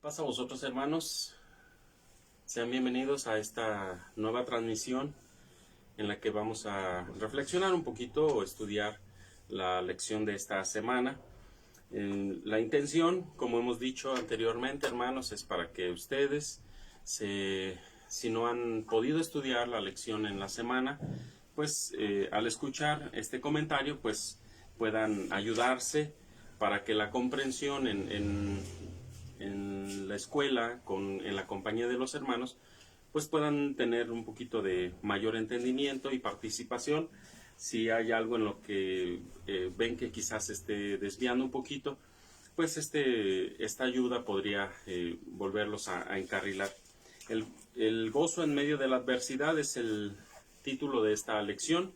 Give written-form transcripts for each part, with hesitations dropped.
Paz a vosotros, hermanos. Sean bienvenidos a esta nueva transmisión en la que vamos a reflexionar un poquito o estudiar la lección de esta semana. La intención, como hemos dicho anteriormente, hermanos, es para que ustedes, si no han podido estudiar la lección en la semana, pues al escuchar este comentario, pues puedan ayudarse para que la comprensión en la escuela, en la compañía de los hermanos, pues puedan tener un poquito de mayor entendimiento y participación. Si hay algo en lo que ven que quizás esté desviando un poquito, pues esta ayuda podría volverlos a encarrilar. El gozo en medio de la adversidad es el título de esta lección,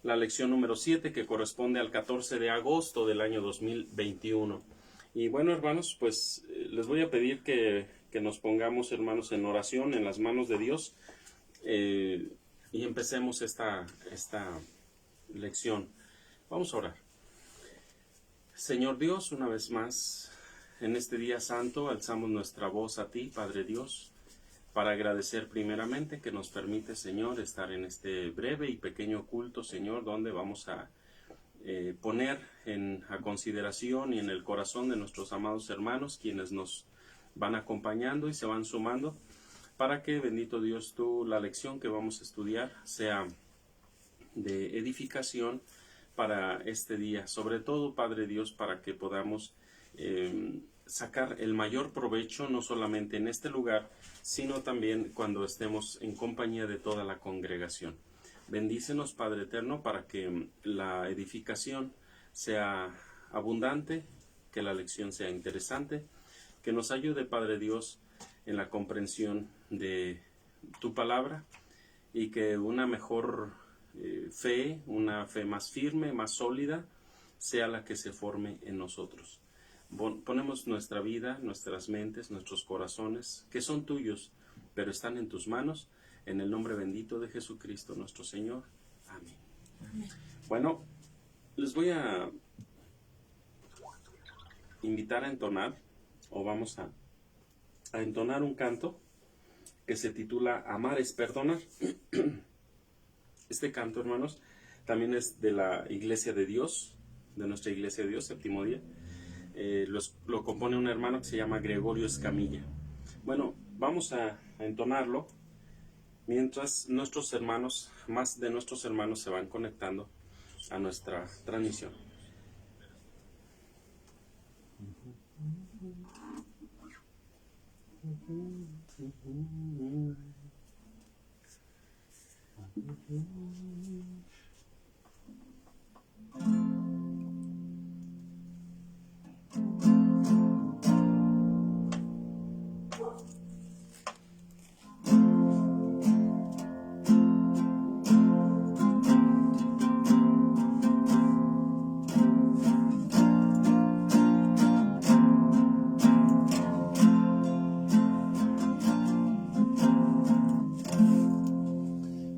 la lección número 7, que corresponde al 14 de agosto del año 2021. Y bueno, hermanos, pues les voy a pedir que nos pongamos, hermanos, en oración, en las manos de Dios, y empecemos esta lección. Vamos a orar. Señor Dios, una vez más, en este día santo, alzamos nuestra voz a ti, Padre Dios, para agradecer primeramente que nos permite, Señor, estar en este breve y pequeño culto, Señor, donde vamos a poner a consideración y en el corazón de nuestros amados hermanos, quienes nos van acompañando y se van sumando, para que, bendito Dios, tú, la lección que vamos a estudiar sea de edificación para este día. Sobre todo, Padre Dios, para que podamos sacar el mayor provecho, no solamente en este lugar, sino también cuando estemos en compañía de toda la congregación. Bendícenos, Padre Eterno, para que la edificación sea abundante, que la lección sea interesante, que nos ayude, Padre Dios, en la comprensión de tu palabra y que una mejor fe, una fe más firme, más sólida, sea la que se forme en nosotros. Ponemos nuestra vida, nuestras mentes, nuestros corazones, que son tuyos, pero están en tus manos, en el nombre bendito de Jesucristo nuestro Señor. Amén. Amén. Bueno, les voy a invitar a entonar, o vamos a entonar un canto que se titula Amar es perdonar. Este canto, hermanos, también es de la Iglesia de Dios, de nuestra Iglesia de Dios, Séptimo Día. Lo compone un hermano que se llama Gregorio Escamilla. Bueno, vamos a entonarlo mientras nuestros hermanos, más de nuestros hermanos, se van conectando a nuestra transmisión.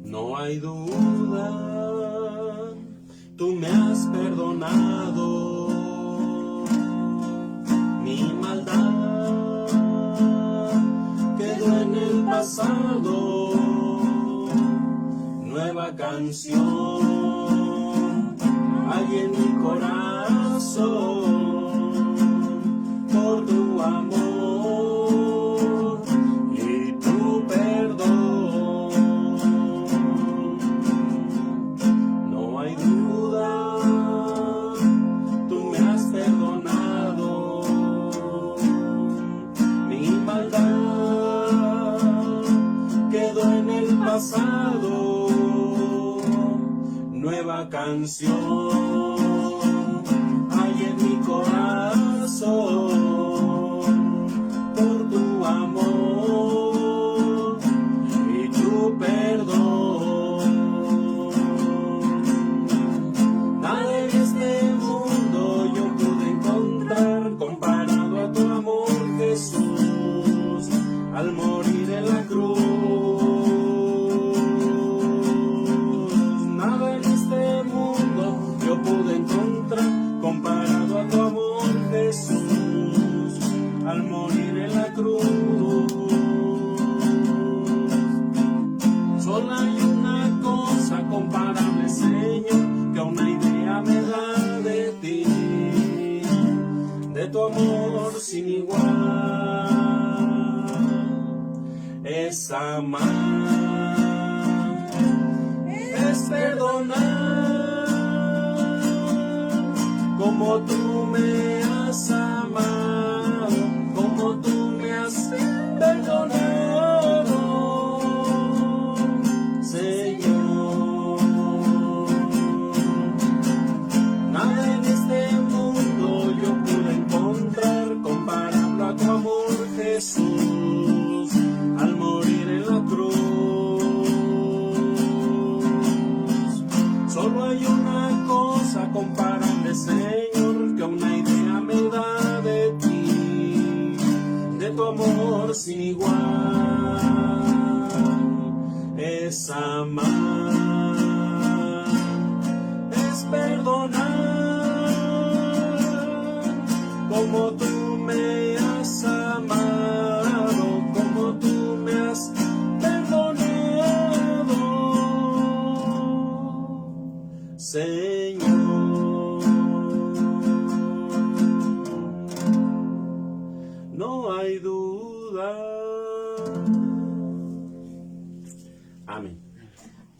No hay duda, tú me has perdonado, mi maldad quedó en el pasado, nueva canción hay en mi corazón, por tu amor y tu perdón. Pasado, nueva canción hay en mi corazón, por tu amor y tu perdón. Nada en este mundo yo pude encontrar comparado a tu amor, Jesús, al morir en la cruz. Yo pude tu amor sin igual, es amar, es perdonar, como tú me has amado, como tú me has perdonado, Señor. Nada en este mundo yo pude encontrar comparable a tu amor, Jesús, al morir en la cruz. Solo hay una cosa comparable, Señor, que una idea me da de ti, de tu amor sin igual, es amar, es perdonar, como tú me has amado, como tú me has perdonado, Señor. No hay duda. Amén.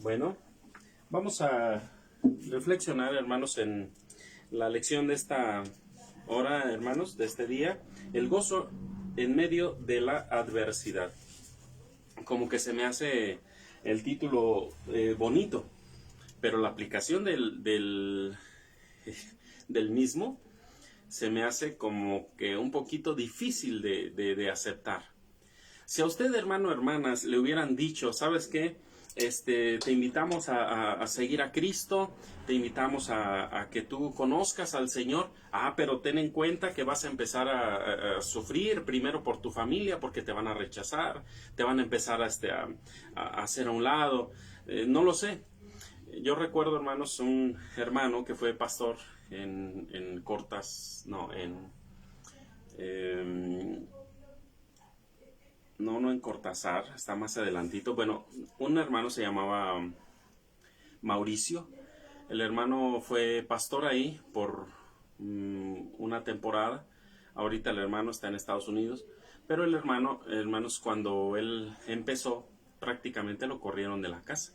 Bueno, vamos a reflexionar, hermanos, en la lección de esta hora, hermanos, de este día, el gozo en medio de la adversidad. Como que se me hace el título bonito, pero la aplicación del mismo se me hace como que un poquito difícil de aceptar. Si a usted, hermano o hermanas, le hubieran dicho, ¿sabes qué? Te invitamos a seguir a Cristo, te invitamos a que tú conozcas al Señor, pero ten en cuenta que vas a empezar a sufrir primero por tu familia, porque te van a rechazar, te van a empezar a hacer a un lado, no lo sé. Yo recuerdo, hermanos, un hermano que fue pastor en Cortázar, está más adelantito. Bueno, un hermano se llamaba Mauricio. El hermano fue pastor ahí por una temporada. Ahorita el hermano está en Estados Unidos. Pero el hermano, hermanos, cuando él empezó, prácticamente lo corrieron de la casa.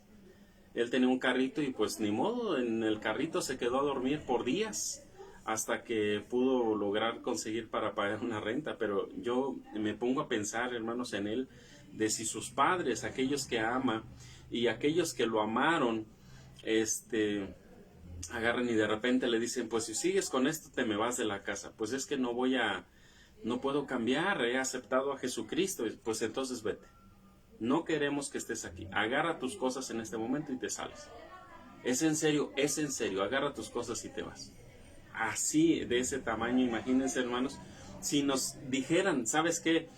Él tenía un carrito y pues ni modo, en el carrito se quedó a dormir por días hasta que pudo lograr conseguir para pagar una renta. Pero yo me pongo a pensar, hermanos, en él, de si sus padres, aquellos que ama y aquellos que lo amaron, agarran y de repente le dicen, pues si sigues con esto te me vas de la casa. Pues es que no puedo cambiar, he aceptado a Jesucristo, pues entonces vete. No queremos que estés aquí. Agarra tus cosas en este momento y te sales. Es en serio, agarra tus cosas y te vas. Así, de ese tamaño, imagínense, hermanos, si nos dijeran, ¿sabes qué?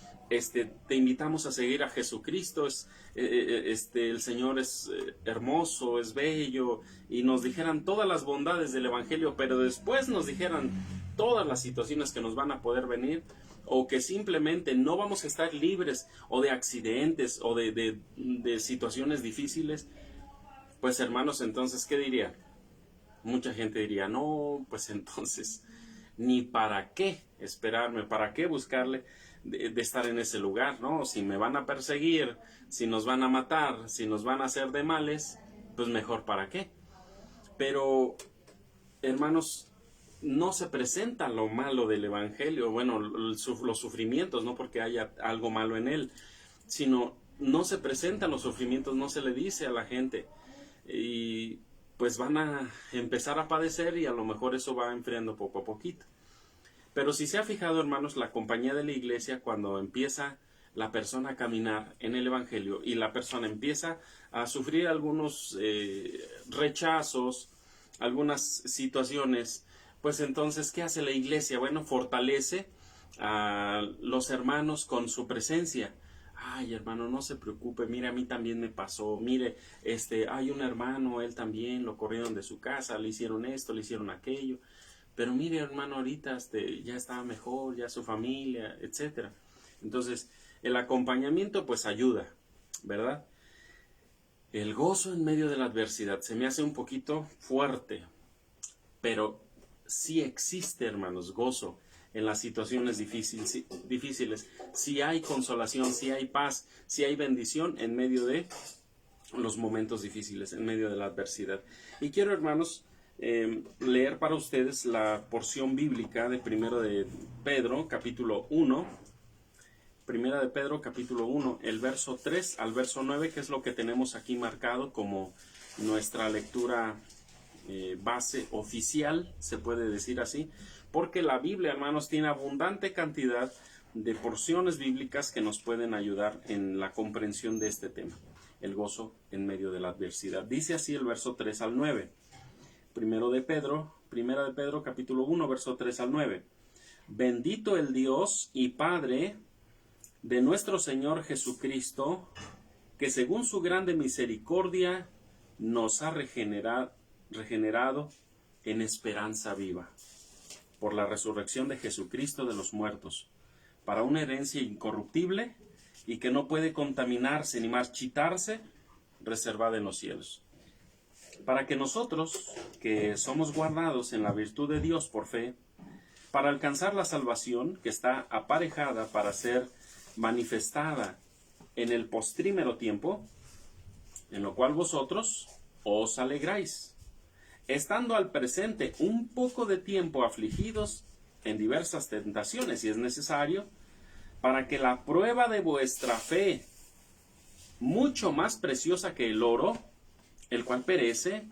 Te invitamos a seguir a Jesucristo, el Señor es hermoso, es bello, y nos dijeran todas las bondades del Evangelio, pero después nos dijeran todas las situaciones que nos van a poder venir, o que simplemente no vamos a estar libres, o de accidentes, o de situaciones difíciles, pues hermanos, entonces, ¿qué diría? Mucha gente diría, no, pues entonces, ni para qué esperarme, para qué buscarle de estar en ese lugar, ¿no? Si me van a perseguir, si nos van a matar, si nos van a hacer de males, pues mejor para qué. Pero, hermanos, no se presenta lo malo del Evangelio, bueno, los sufrimientos, no porque haya algo malo en él, sino no se presentan los sufrimientos, no se le dice a la gente, y pues van a empezar a padecer y a lo mejor eso va enfriando poco a poquito. Pero si se ha fijado, hermanos, la compañía de la iglesia, cuando empieza la persona a caminar en el Evangelio y la persona empieza a sufrir algunos rechazos, algunas situaciones, pues entonces, ¿qué hace la iglesia? Bueno, fortalece a los hermanos con su presencia. Ay, hermano, no se preocupe, mire, a mí también me pasó, mire, hay un hermano, él también lo corrieron de su casa, le hicieron esto, le hicieron aquello, pero mire, hermano, ahorita ya está mejor, ya su familia, etcétera. Entonces, el acompañamiento pues ayuda, ¿verdad? El gozo en medio de la adversidad se me hace un poquito fuerte, pero sí existe, hermanos, gozo en las situaciones difíciles. Sí hay consolación, sí hay paz, sí hay bendición en medio de los momentos difíciles, en medio de la adversidad. Y quiero, hermanos, leer para ustedes la porción bíblica de Primero de Pedro, capítulo 1. Primera de Pedro, capítulo 1, el verso 3 al verso 9, que es lo que tenemos aquí marcado como nuestra lectura base oficial, se puede decir así, porque la Biblia, hermanos, tiene abundante cantidad de porciones bíblicas que nos pueden ayudar en la comprensión de este tema, el gozo en medio de la adversidad. Dice así el verso 3 al 9. Primera de Pedro, capítulo 1, verso 3 al 9. Bendito el Dios y Padre de nuestro Señor Jesucristo, que según su grande misericordia nos ha regenerado en esperanza viva, por la resurrección de Jesucristo de los muertos, para una herencia incorruptible y que no puede contaminarse ni marchitarse, reservada en los cielos, para que nosotros, que somos guardados en la virtud de Dios por fe, para alcanzar la salvación que está aparejada para ser manifestada en el postrímero tiempo, en lo cual vosotros os alegráis, estando al presente un poco de tiempo afligidos en diversas tentaciones, si es necesario, para que la prueba de vuestra fe, mucho más preciosa que el oro, el cual perece,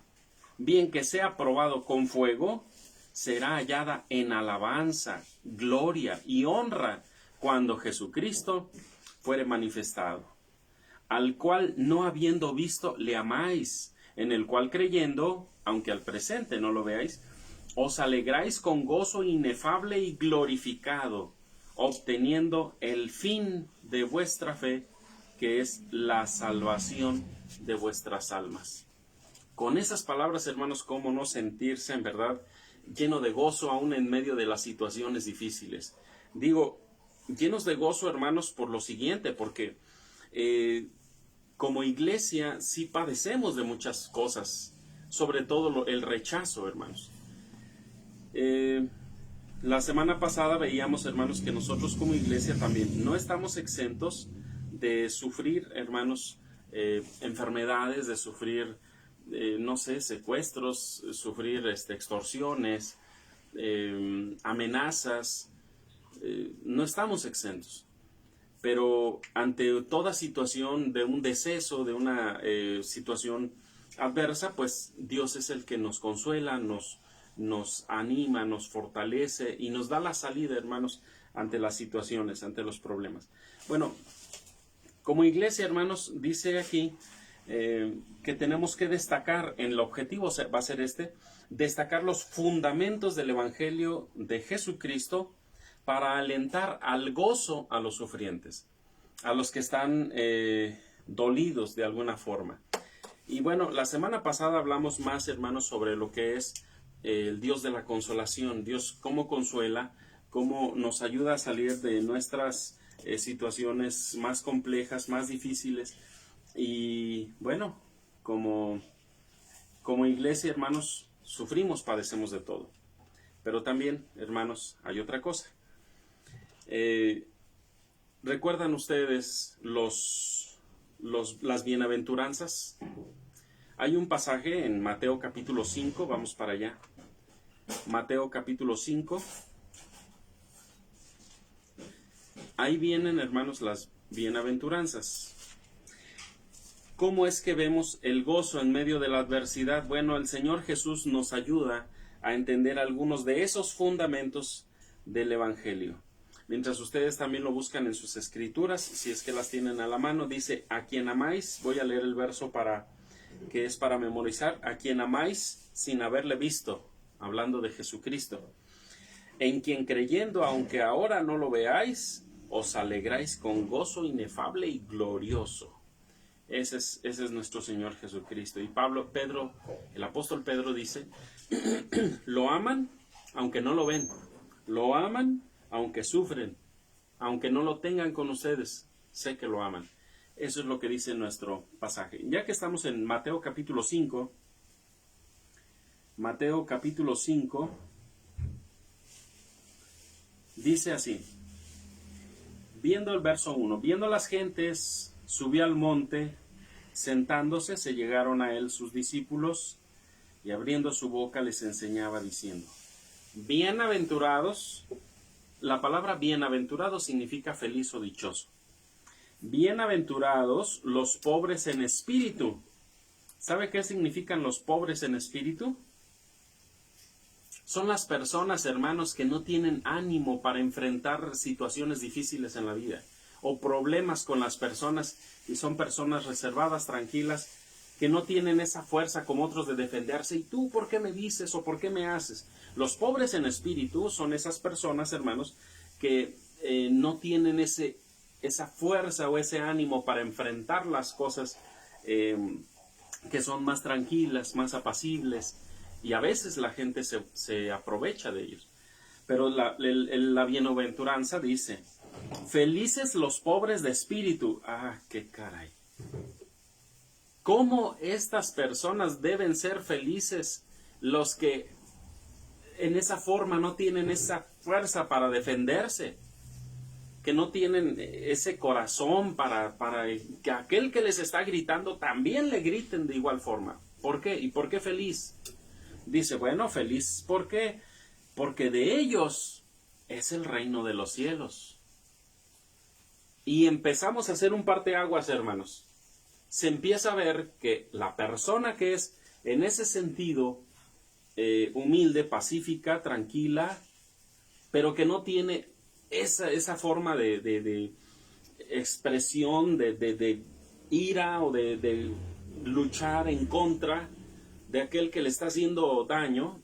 bien que sea probado con fuego, será hallada en alabanza, gloria y honra cuando Jesucristo fuere manifestado, al cual no habiendo visto le amáis, en el cual creyendo, aunque al presente no lo veáis, os alegráis con gozo inefable y glorificado, obteniendo el fin de vuestra fe, que es la salvación de vuestras almas. Con esas palabras, hermanos, cómo no sentirse en verdad lleno de gozo aún en medio de las situaciones difíciles. Digo, llenos de gozo, hermanos, por lo siguiente, porque como iglesia sí padecemos de muchas cosas, sobre todo el rechazo, hermanos. La semana pasada veíamos, hermanos, que nosotros como iglesia también no estamos exentos de sufrir, hermanos, enfermedades, de sufrir, no sé, secuestros, sufrir extorsiones, amenazas. No estamos exentos. Pero ante toda situación de un deceso, de una situación adversa, pues Dios es el que nos consuela, nos anima, nos fortalece y nos da la salida, hermanos, ante las situaciones, ante los problemas. Bueno, como iglesia, hermanos, dice aquí que tenemos que destacar, en el objetivo va a ser destacar los fundamentos del Evangelio de Jesucristo para alentar al gozo a los sufrientes, a los que están dolidos de alguna forma. Y bueno, la semana pasada hablamos más, hermanos, sobre lo que es el Dios de la consolación. Dios cómo consuela, cómo nos ayuda a salir de nuestras situaciones más complejas, más difíciles. Y bueno, como iglesia, hermanos, sufrimos, padecemos de todo. Pero también, hermanos, hay otra cosa. ¿Recuerdan ustedes las bienaventuranzas? Hay un pasaje en Mateo capítulo 5, vamos para allá. Mateo capítulo 5. Ahí vienen, hermanos, las bienaventuranzas. ¿Cómo es que vemos el gozo en medio de la adversidad? Bueno, el Señor Jesús nos ayuda a entender algunos de esos fundamentos del Evangelio. Mientras ustedes también lo buscan en sus escrituras, si es que las tienen a la mano, dice, a quien amáis, voy a leer el verso que es para memorizar, a quien amáis sin haberle visto, hablando de Jesucristo, en quien creyendo, aunque ahora no lo veáis, os alegráis con gozo inefable y glorioso. Ese es nuestro Señor Jesucristo. Y el apóstol Pedro dice, lo aman aunque no lo ven, lo aman aunque sufren, aunque no lo tengan con ustedes, sé que lo aman. Eso es lo que dice nuestro pasaje. Ya que estamos en Mateo capítulo 5, Dice así, viendo el verso 1, viendo las gentes, subió al monte, sentándose, se llegaron a él sus discípulos, y abriendo su boca les enseñaba diciendo, bienaventurados, la palabra bienaventurado significa feliz o dichoso. Bienaventurados los pobres en espíritu. ¿Sabe qué significan los pobres en espíritu? Son las personas, hermanos, que no tienen ánimo para enfrentar situaciones difíciles en la vida o problemas con las personas, y son personas reservadas, tranquilas, que no tienen esa fuerza como otros de defenderse. ¿Y tú por qué me dices o por qué me haces? Los pobres en espíritu son esas personas, hermanos, que no tienen esa fuerza o ese ánimo para enfrentar las cosas, que son más tranquilas, más apacibles, y a veces la gente se aprovecha de ellos. Pero la bienaventuranza dice, felices los pobres de espíritu. ¡Ah, qué caray! ¿Cómo estas personas deben ser felices? Los que en esa forma no tienen esa fuerza para defenderse, que no tienen ese corazón para que aquel que les está gritando también le griten de igual forma. ¿Por qué? ¿Y por qué feliz? Dice, bueno, feliz, ¿por qué? Porque de ellos es el reino de los cielos. Y empezamos a hacer un parteaguas, hermanos. Se empieza a ver que la persona que es en ese sentido humilde, pacífica, tranquila, pero que no tiene esa forma de expresión, de ira o de luchar en contra de aquel que le está haciendo daño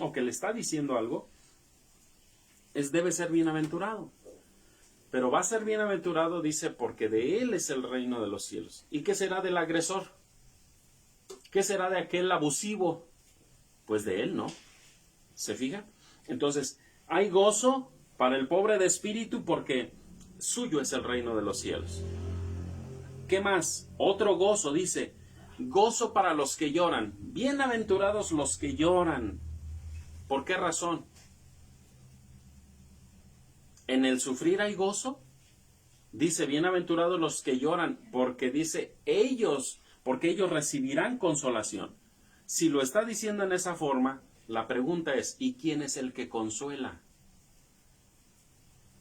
o que le está diciendo algo, debe ser bienaventurado. Pero va a ser bienaventurado, dice, porque de él es el reino de los cielos. ¿Y qué será del agresor? ¿Qué será de aquel abusivo? Pues de él, ¿no? ¿Se fija? Entonces, hay gozo para el pobre de espíritu porque suyo es el reino de los cielos. ¿Qué más? Otro gozo, dice, gozo para los que lloran. Bienaventurados los que lloran. ¿Por qué razón? En el sufrir hay gozo. Dice, bienaventurados los que lloran, porque dice, porque ellos recibirán consolación. Si lo está diciendo en esa forma, la pregunta es, ¿y quién es el que consuela?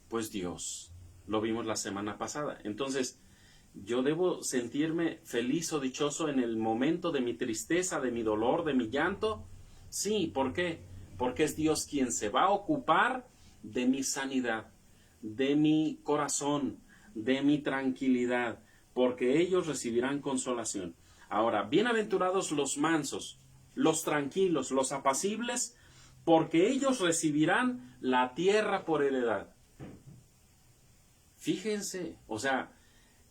Pues Dios. Lo vimos la semana pasada. Entonces, ¿yo debo sentirme feliz o dichoso en el momento de mi tristeza, de mi dolor, de mi llanto? Sí, ¿por qué? Porque es Dios quien se va a ocupar de mi sanidad, de mi corazón, de mi tranquilidad, porque ellos recibirán consolación. Ahora, bienaventurados los mansos, los tranquilos, los apacibles, porque ellos recibirán la tierra por heredad. Fíjense, o sea,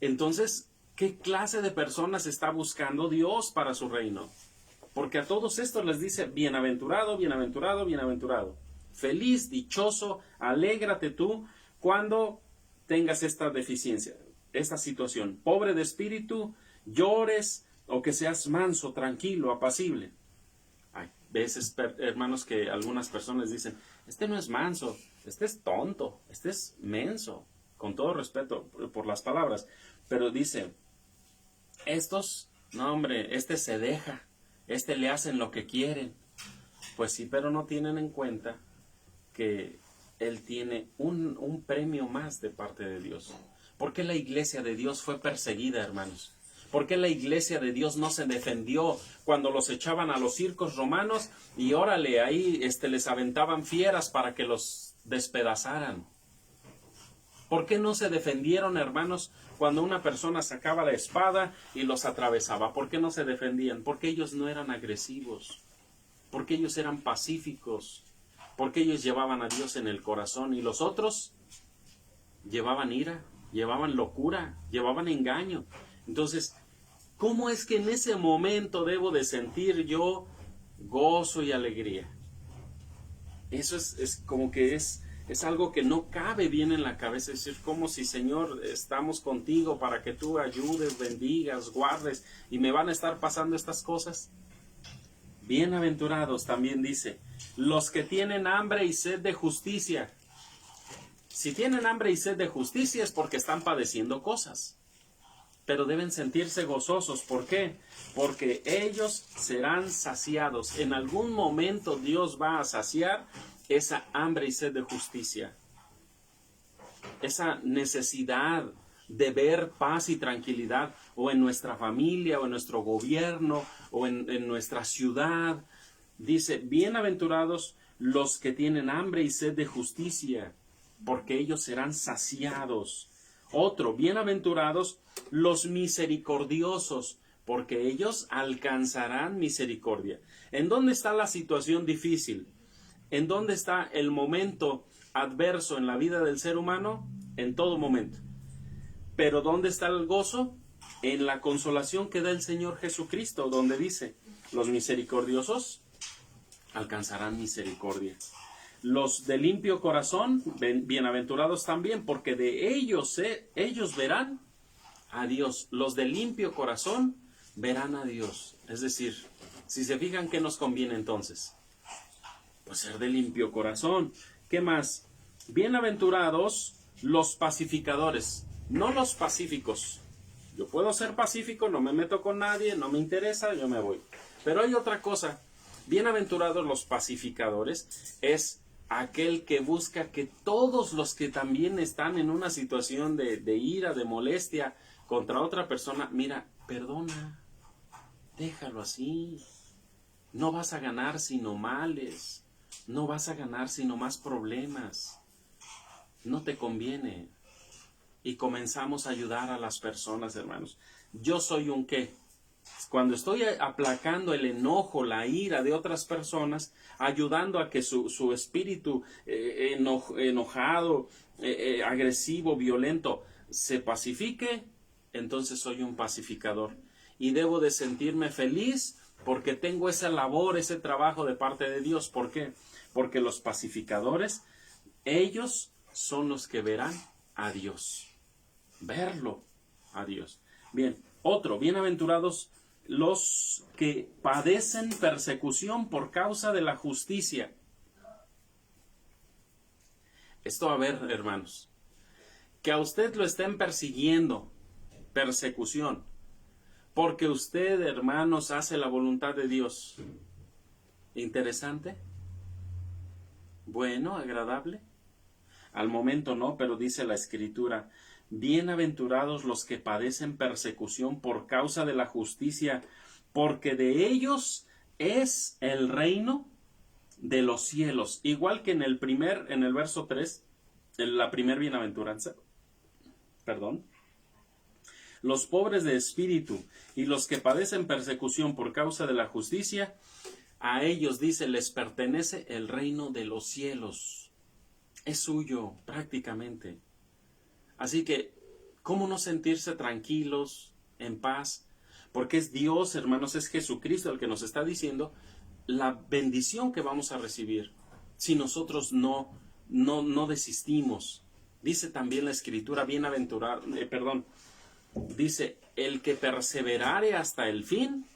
entonces, ¿qué clase de personas está buscando Dios para su reino? Porque a todos estos les dice, bienaventurado, bienaventurado, bienaventurado. Feliz, dichoso, alégrate tú cuando tengas esta deficiencia, esta situación. Pobre de espíritu, llores, o que seas manso, tranquilo, apacible. Hay veces, hermanos, que algunas personas dicen, este no es manso, este es tonto, este es menso, con todo respeto por las palabras. Pero dice, estos, no hombre, este se deja, este le hacen lo que quieren. Pues sí, pero no tienen en cuenta que él tiene un premio más de parte de Dios. ¿Por qué la iglesia de Dios fue perseguida, hermanos? ¿Por qué la iglesia de Dios no se defendió cuando los echaban a los circos romanos y órale, ahí les aventaban fieras para que los despedazaran? ¿Por qué no se defendieron, hermanos, cuando una persona sacaba la espada y los atravesaba? ¿Por qué no se defendían? Porque ellos no eran agresivos, porque ellos eran pacíficos, porque ellos llevaban a Dios en el corazón, y los otros llevaban ira, llevaban locura, llevaban engaño. Entonces, ¿cómo es que en ese momento debo de sentir yo gozo y alegría? Eso es como que es algo que no cabe bien en la cabeza. Es decir, como si, Señor, estamos contigo para que tú ayudes, bendigas, guardes, y me van a estar pasando estas cosas. Bienaventurados, también dice, los que tienen hambre y sed de justicia. Si tienen hambre y sed de justicia es porque están padeciendo cosas. Pero deben sentirse gozosos. ¿Por qué? Porque ellos serán saciados. En algún momento Dios va a saciar esa hambre y sed de justicia. Esa necesidad de ver paz y tranquilidad, o en nuestra familia, o en nuestro gobierno, o en nuestra ciudad. Dice, bienaventurados los que tienen hambre y sed de justicia, porque ellos serán saciados. Otro, bienaventurados los misericordiosos, porque ellos alcanzarán misericordia. ¿En dónde está la situación difícil? ¿En dónde está el momento adverso en la vida del ser humano? En todo momento. Pero ¿dónde está el gozo? En la consolación que da el Señor Jesucristo, donde dice, los misericordiosos alcanzarán misericordia. Los de limpio corazón, bienaventurados también, porque de ellos verán a Dios. Los de limpio corazón verán a Dios. Es decir, si se fijan, ¿qué nos conviene entonces? Pues ser de limpio corazón. ¿Qué más? Bienaventurados los pacificadores, no los pacíficos. Yo puedo ser pacífico, no me meto con nadie, no me interesa, yo me voy. Pero hay otra cosa. Bienaventurados los pacificadores es aquel que busca que todos los que también están en una situación de ira, de molestia contra otra persona, mira, perdona, déjalo así. No vas a ganar sino males, no vas a ganar sino más problemas. No te conviene. Y comenzamos a ayudar a las personas, hermanos. Yo soy un ¿qué? Cuando estoy aplacando el enojo, la ira de otras personas, ayudando a que su espíritu enojado, agresivo, violento, se pacifique, entonces soy un pacificador. Y debo de sentirme feliz porque tengo esa labor, ese trabajo de parte de Dios. ¿Por qué? Porque los pacificadores, ellos son los que verán a Dios. Verlo a Dios. Bien, otro, bienaventurados los que padecen persecución por causa de la justicia. Esto, a ver, hermanos, que a usted lo estén persiguiendo, persecución, porque usted, hermanos, hace la voluntad de Dios. ¿Interesante? Bueno, agradable. Al momento no, pero dice la Escritura, bienaventurados los que padecen persecución por causa de la justicia, porque de ellos es el reino de los cielos. Igual que en el verso 3, en la primer bienaventuranza, los pobres de espíritu y los que padecen persecución por causa de la justicia, a ellos, dice, les pertenece el reino de los cielos. Es suyo, prácticamente. Así que, ¿cómo no sentirse tranquilos, en paz? Porque es Dios, hermanos, es Jesucristo el que nos está diciendo la bendición que vamos a recibir si nosotros no desistimos. Dice también la Escritura, dice, el que perseverare hasta el fin,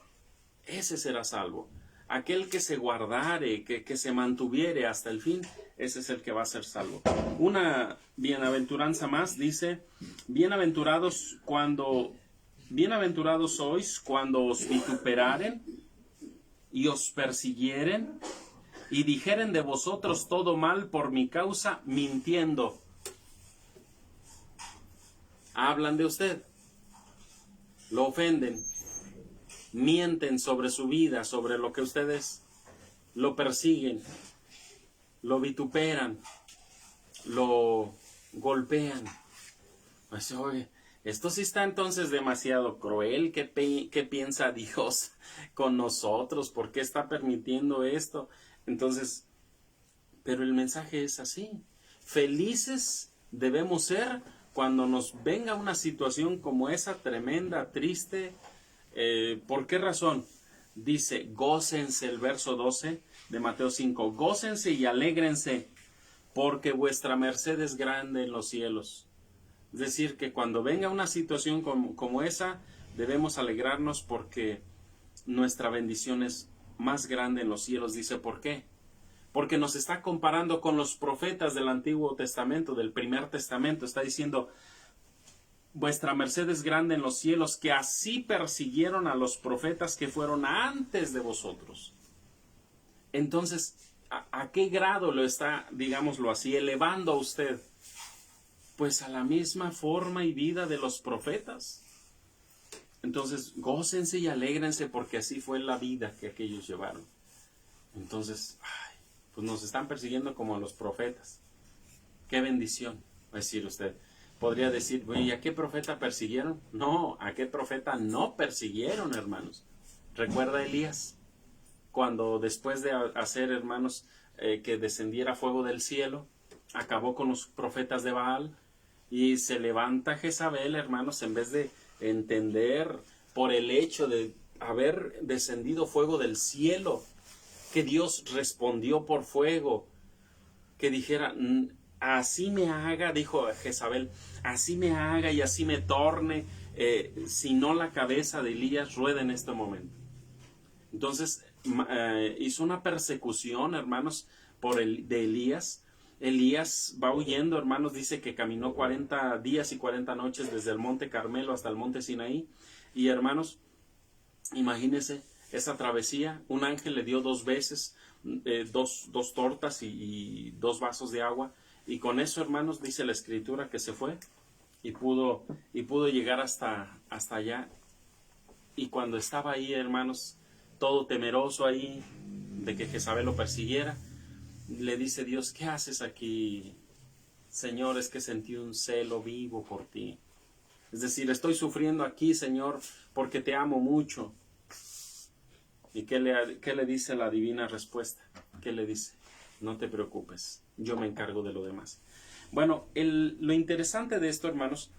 ese será salvo. Aquel que se guardare, que se mantuviere hasta el fin, ese es el que va a ser salvo. Una bienaventuranza más dice, bienaventurados sois cuando os vituperaren y os persiguieren y dijeren de vosotros todo mal por mi causa, mintiendo. Hablan de usted, lo ofenden, mienten sobre su vida, sobre lo que ustedes, lo persiguen, lo vituperan, lo golpean. Pues oye, esto sí está entonces demasiado cruel. ¿Qué piensa Dios con nosotros? ¿Por qué está permitiendo esto? Entonces, pero el mensaje es así. Felices debemos ser cuando nos venga una situación como esa, tremenda, triste. ¿Por qué razón? Dice, gócense, el verso 12 de Mateo 5, gócense y alégrense, porque vuestra merced es grande en los cielos. Es decir, que cuando venga una situación como esa, debemos alegrarnos porque nuestra bendición es más grande en los cielos. Dice, ¿por qué? porque nos está comparando con los profetas del Antiguo Testamento, del Primer Testamento. Está diciendo, vuestra merced es grande en los cielos, que así persiguieron a los profetas que fueron antes de vosotros. Entonces, ¿a qué grado lo está, digámoslo así, elevando a usted? Pues a la misma forma y vida de los profetas. Entonces, gócense y alégrense porque así fue la vida que aquellos llevaron. Entonces, pues nos están persiguiendo como a los profetas. ¡Qué bendición! Va a decir usted. Podría decir, ¿y a qué profeta persiguieron? No, ¿a qué profeta no persiguieron, hermanos? ¿Recuerda a Elías? Cuando después de hacer, hermanos, que descendiera fuego del cielo, acabó con los profetas de Baal, y se levanta Jezabel, hermanos, en vez de entender por el hecho de haber descendido fuego del cielo, que Dios respondió por fuego, que dijera, así me haga, dijo Jezabel, así me haga y así me torne, si no la cabeza de Elías rueda en este momento. Entonces hizo una persecución, hermanos, de Elías. Elías va huyendo, hermanos, dice que caminó 40 días y 40 noches desde el monte Carmelo hasta el monte Sinaí. Y hermanos, imagínense esa travesía. Un ángel le dio 2 veces, dos tortas y 2 vasos de agua. Y con eso, hermanos, dice la escritura que se fue y pudo llegar hasta allá. Y cuando estaba ahí, hermanos, todo temeroso ahí de que Jezabel lo persiguiera, le dice Dios, ¿qué haces aquí? Señor, es que sentí un celo vivo por ti. Es decir, estoy sufriendo aquí, Señor, porque te amo mucho. ¿Y qué le dice la divina respuesta? ¿Qué le dice? No te preocupes, yo me encargo de lo demás. Bueno, lo interesante de esto, hermanos,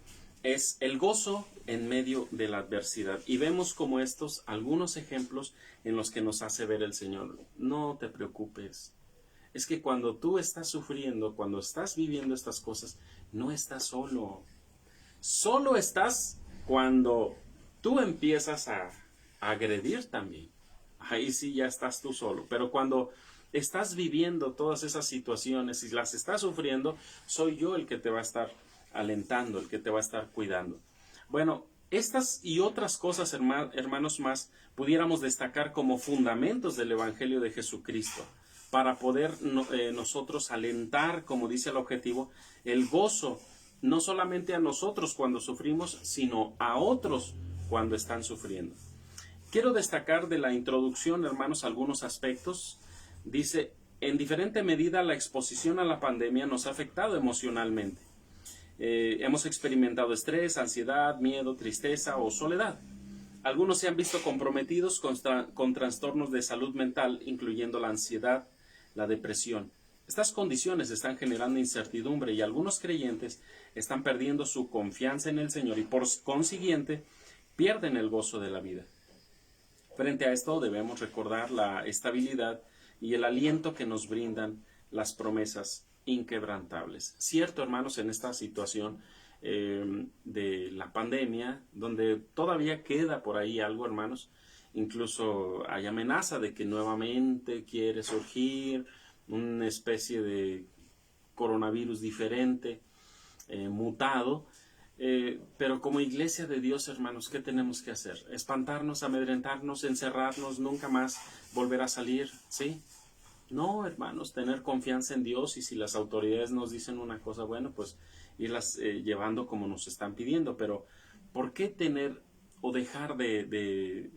es el gozo en medio de la adversidad. Y vemos como estos algunos ejemplos en los que nos hace ver el Señor. No te preocupes. Es que cuando tú estás sufriendo, cuando estás viviendo estas cosas, no estás solo. Solo estás cuando tú empiezas a agredir también. Ahí sí ya estás tú solo. Pero cuando estás viviendo todas esas situaciones y las estás sufriendo, soy yo el que te va a estar alentando, el que te va a estar cuidando. Bueno, estas y otras cosas, hermanos, más pudiéramos destacar como fundamentos del Evangelio de Jesucristo, para poder nosotros alentar, como dice el objetivo, el gozo, no solamente a nosotros cuando sufrimos, sino a otros cuando están sufriendo. Quiero destacar de la introducción, hermanos, algunos aspectos. Dice, en diferente medida la exposición a la pandemia nos ha afectado emocionalmente. Hemos experimentado estrés, ansiedad, miedo, tristeza o soledad. Algunos se han visto comprometidos con trastornos de salud mental, incluyendo la ansiedad, la depresión. Estas condiciones están generando incertidumbre y algunos creyentes están perdiendo su confianza en el Señor y por consiguiente pierden el gozo de la vida. Frente a esto debemos recordar la estabilidad y el aliento que nos brindan las promesas inquebrantables. Cierto, hermanos, en esta situación de la pandemia, donde todavía queda por ahí algo, hermanos, incluso hay amenaza de que nuevamente quiere surgir una especie de coronavirus diferente, mutado, pero como iglesia de Dios, hermanos, ¿qué tenemos que hacer? ¿Espantarnos, amedrentarnos, encerrarnos, nunca más volver a salir? ¿Sí? No, hermanos, tener confianza en Dios, y si las autoridades nos dicen una cosa, bueno, pues irlas llevando como nos están pidiendo, pero ¿por qué tener o dejar de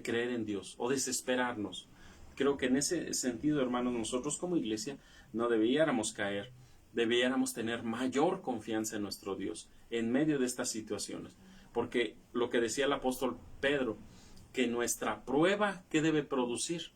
creer en Dios o desesperarnos? Creo que en ese sentido, hermanos, nosotros como iglesia no debiéramos caer, debiéramos tener mayor confianza en nuestro Dios en medio de estas situaciones, porque lo que decía el apóstol Pedro, que nuestra prueba, ¿qué debe producir?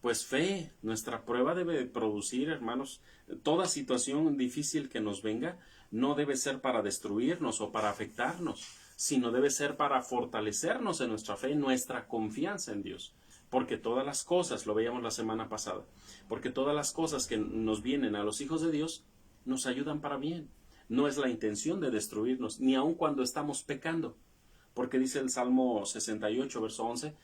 Pues fe. Nuestra prueba debe producir, hermanos, toda situación difícil que nos venga no debe ser para destruirnos o para afectarnos, sino debe ser para fortalecernos en nuestra fe, nuestra confianza en Dios. Porque todas las cosas, lo veíamos la semana pasada, porque todas las cosas que nos vienen a los hijos de Dios nos ayudan para bien. No es la intención de destruirnos, ni aun cuando estamos pecando. Porque dice el Salmo 68, verso 11,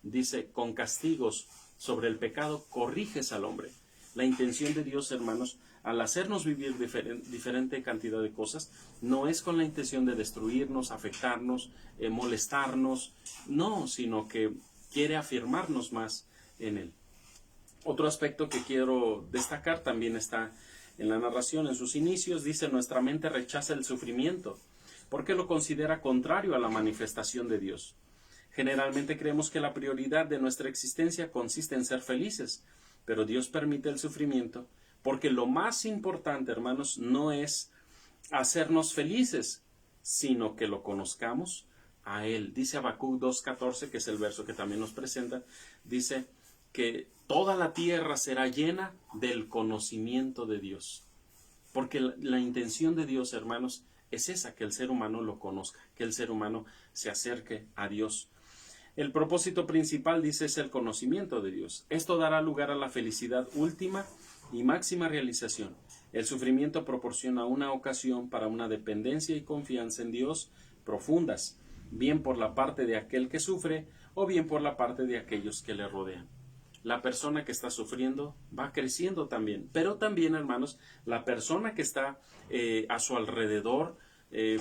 dice, con castigos sobre el pecado corriges al hombre. La intención de Dios, hermanos, al hacernos vivir diferente cantidad de cosas, no es con la intención de destruirnos, afectarnos, molestarnos, no, sino que quiere afirmarnos más en Él. Otro aspecto que quiero destacar también está en la narración, en sus inicios, dice, nuestra mente rechaza el sufrimiento, porque lo considera contrario a la manifestación de Dios. Generalmente creemos que la prioridad de nuestra existencia consiste en ser felices, pero Dios permite el sufrimiento porque lo más importante, hermanos, no es hacernos felices, sino que lo conozcamos a Él. Dice Habacuc 2:14, que es el verso que también nos presenta, dice que toda la tierra será llena del conocimiento de Dios. Porque la intención de Dios, hermanos, es esa, que el ser humano lo conozca, que el ser humano se acerque a Dios. El propósito principal, dice, es el conocimiento de Dios. Esto dará lugar a la felicidad última y máxima realización. El sufrimiento proporciona una ocasión para una dependencia y confianza en Dios profundas, bien por la parte de aquel que sufre o bien por la parte de aquellos que le rodean. La persona que está sufriendo va creciendo también, pero también, hermanos, la persona que está a su alrededor,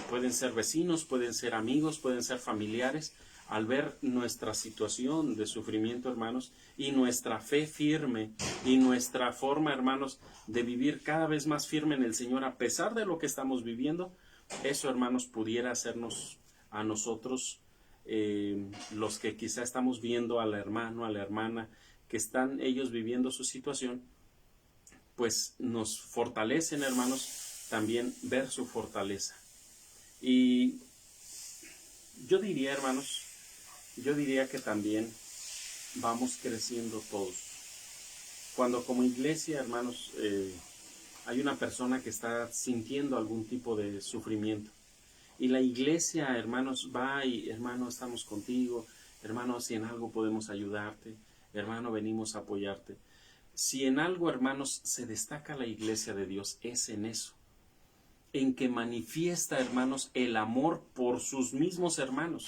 pueden ser vecinos, pueden ser amigos, pueden ser familiares, al ver nuestra situación de sufrimiento, hermanos, y nuestra fe firme y nuestra forma, hermanos, de vivir cada vez más firme en el Señor a pesar de lo que estamos viviendo, eso, hermanos, pudiera hacernos a nosotros, los que quizá estamos viendo al hermano, a la hermana, que están ellos viviendo su situación, pues nos fortalecen, hermanos, también ver su fortaleza. Y yo diría, hermanos, que también vamos creciendo todos. Cuando como iglesia, hermanos, hay una persona que está sintiendo algún tipo de sufrimiento, y la iglesia, hermanos, va y, hermano, estamos contigo, hermano, si en algo podemos ayudarte, hermano, venimos a apoyarte. Si en algo, hermanos, se destaca la iglesia de Dios, es en eso, en que manifiesta, hermanos, el amor por sus mismos hermanos.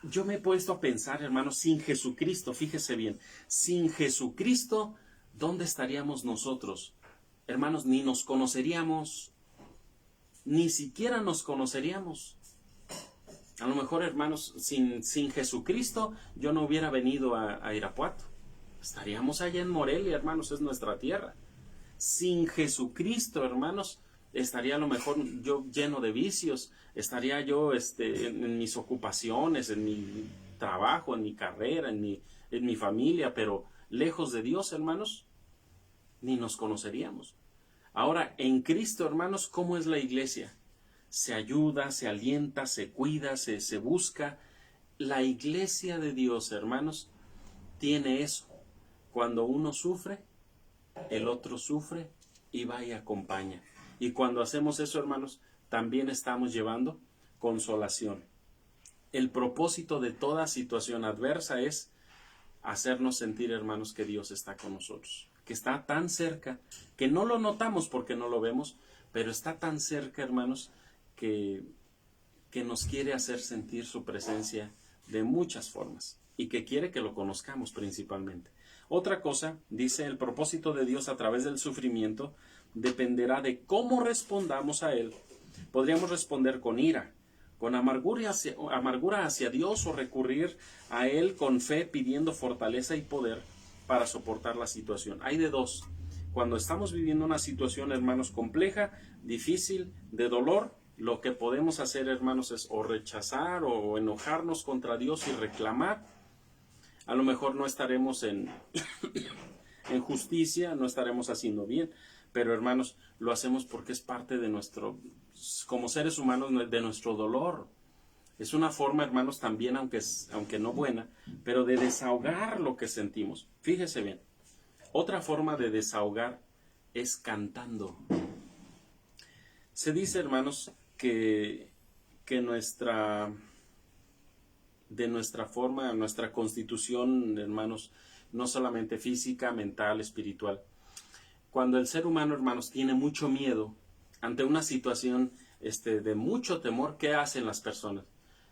Yo me he puesto a pensar, hermanos, sin Jesucristo, fíjese bien, sin Jesucristo, ¿dónde estaríamos nosotros? Hermanos, ni nos conoceríamos, ni siquiera nos conoceríamos. A lo mejor, hermanos, sin Jesucristo, yo no hubiera venido a Irapuato. Estaríamos allá en Morelia, hermanos, es nuestra tierra. Sin Jesucristo, hermanos, estaría a lo mejor yo lleno de vicios, estaría yo en mis ocupaciones, en mi trabajo, en mi carrera, en mi familia, pero lejos de Dios, hermanos, ni nos conoceríamos. Ahora, en Cristo, hermanos, ¿cómo es la iglesia? Se ayuda, se alienta, se cuida, se busca. La iglesia de Dios, hermanos, tiene eso. Cuando uno sufre, el otro sufre y va y acompaña. Y cuando hacemos eso, hermanos, también estamos llevando consolación. El propósito de toda situación adversa es hacernos sentir, hermanos, que Dios está con nosotros, que está tan cerca, que no lo notamos porque no lo vemos, pero está tan cerca, hermanos, que nos quiere hacer sentir su presencia de muchas formas y que quiere que lo conozcamos principalmente. Otra cosa, dice, el propósito de Dios a través del sufrimiento dependerá de cómo respondamos a Él. Podríamos responder con ira, con amargura hacia Dios, o recurrir a Él con fe, pidiendo fortaleza y poder para soportar la situación. Hay de dos. Cuando estamos viviendo una situación, hermanos, compleja, difícil, de dolor, lo que podemos hacer, hermanos, es o rechazar o enojarnos contra Dios y reclamar. A lo mejor no estaremos en justicia, no estaremos haciendo bien, pero, hermanos, lo hacemos porque es parte de nuestro, como seres humanos, de nuestro dolor. Es una forma, hermanos, también, aunque no buena, pero de desahogar lo que sentimos. Fíjese bien, otra forma de desahogar es cantando. Se dice, hermanos, que de nuestra forma, nuestra constitución, hermanos, no solamente física, mental, espiritual. Cuando el ser humano, hermanos, tiene mucho miedo ante una situación de mucho temor, ¿qué hacen las personas?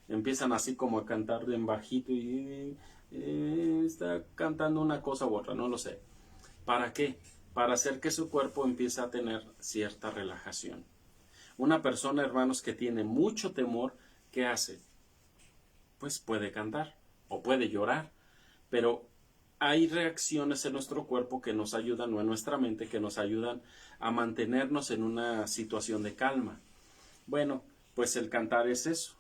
Empiezan así como a cantar en bajito y está cantando una cosa u otra, no lo sé. ¿Para qué? Para hacer que su cuerpo empiece a tener cierta relajación. Una persona, hermanos, que tiene mucho temor, ¿qué hace? Pues puede cantar o puede llorar, pero hay reacciones en nuestro cuerpo que nos ayudan, o en nuestra mente, que nos ayudan a mantenernos en una situación de calma. Bueno, pues el cantar es eso.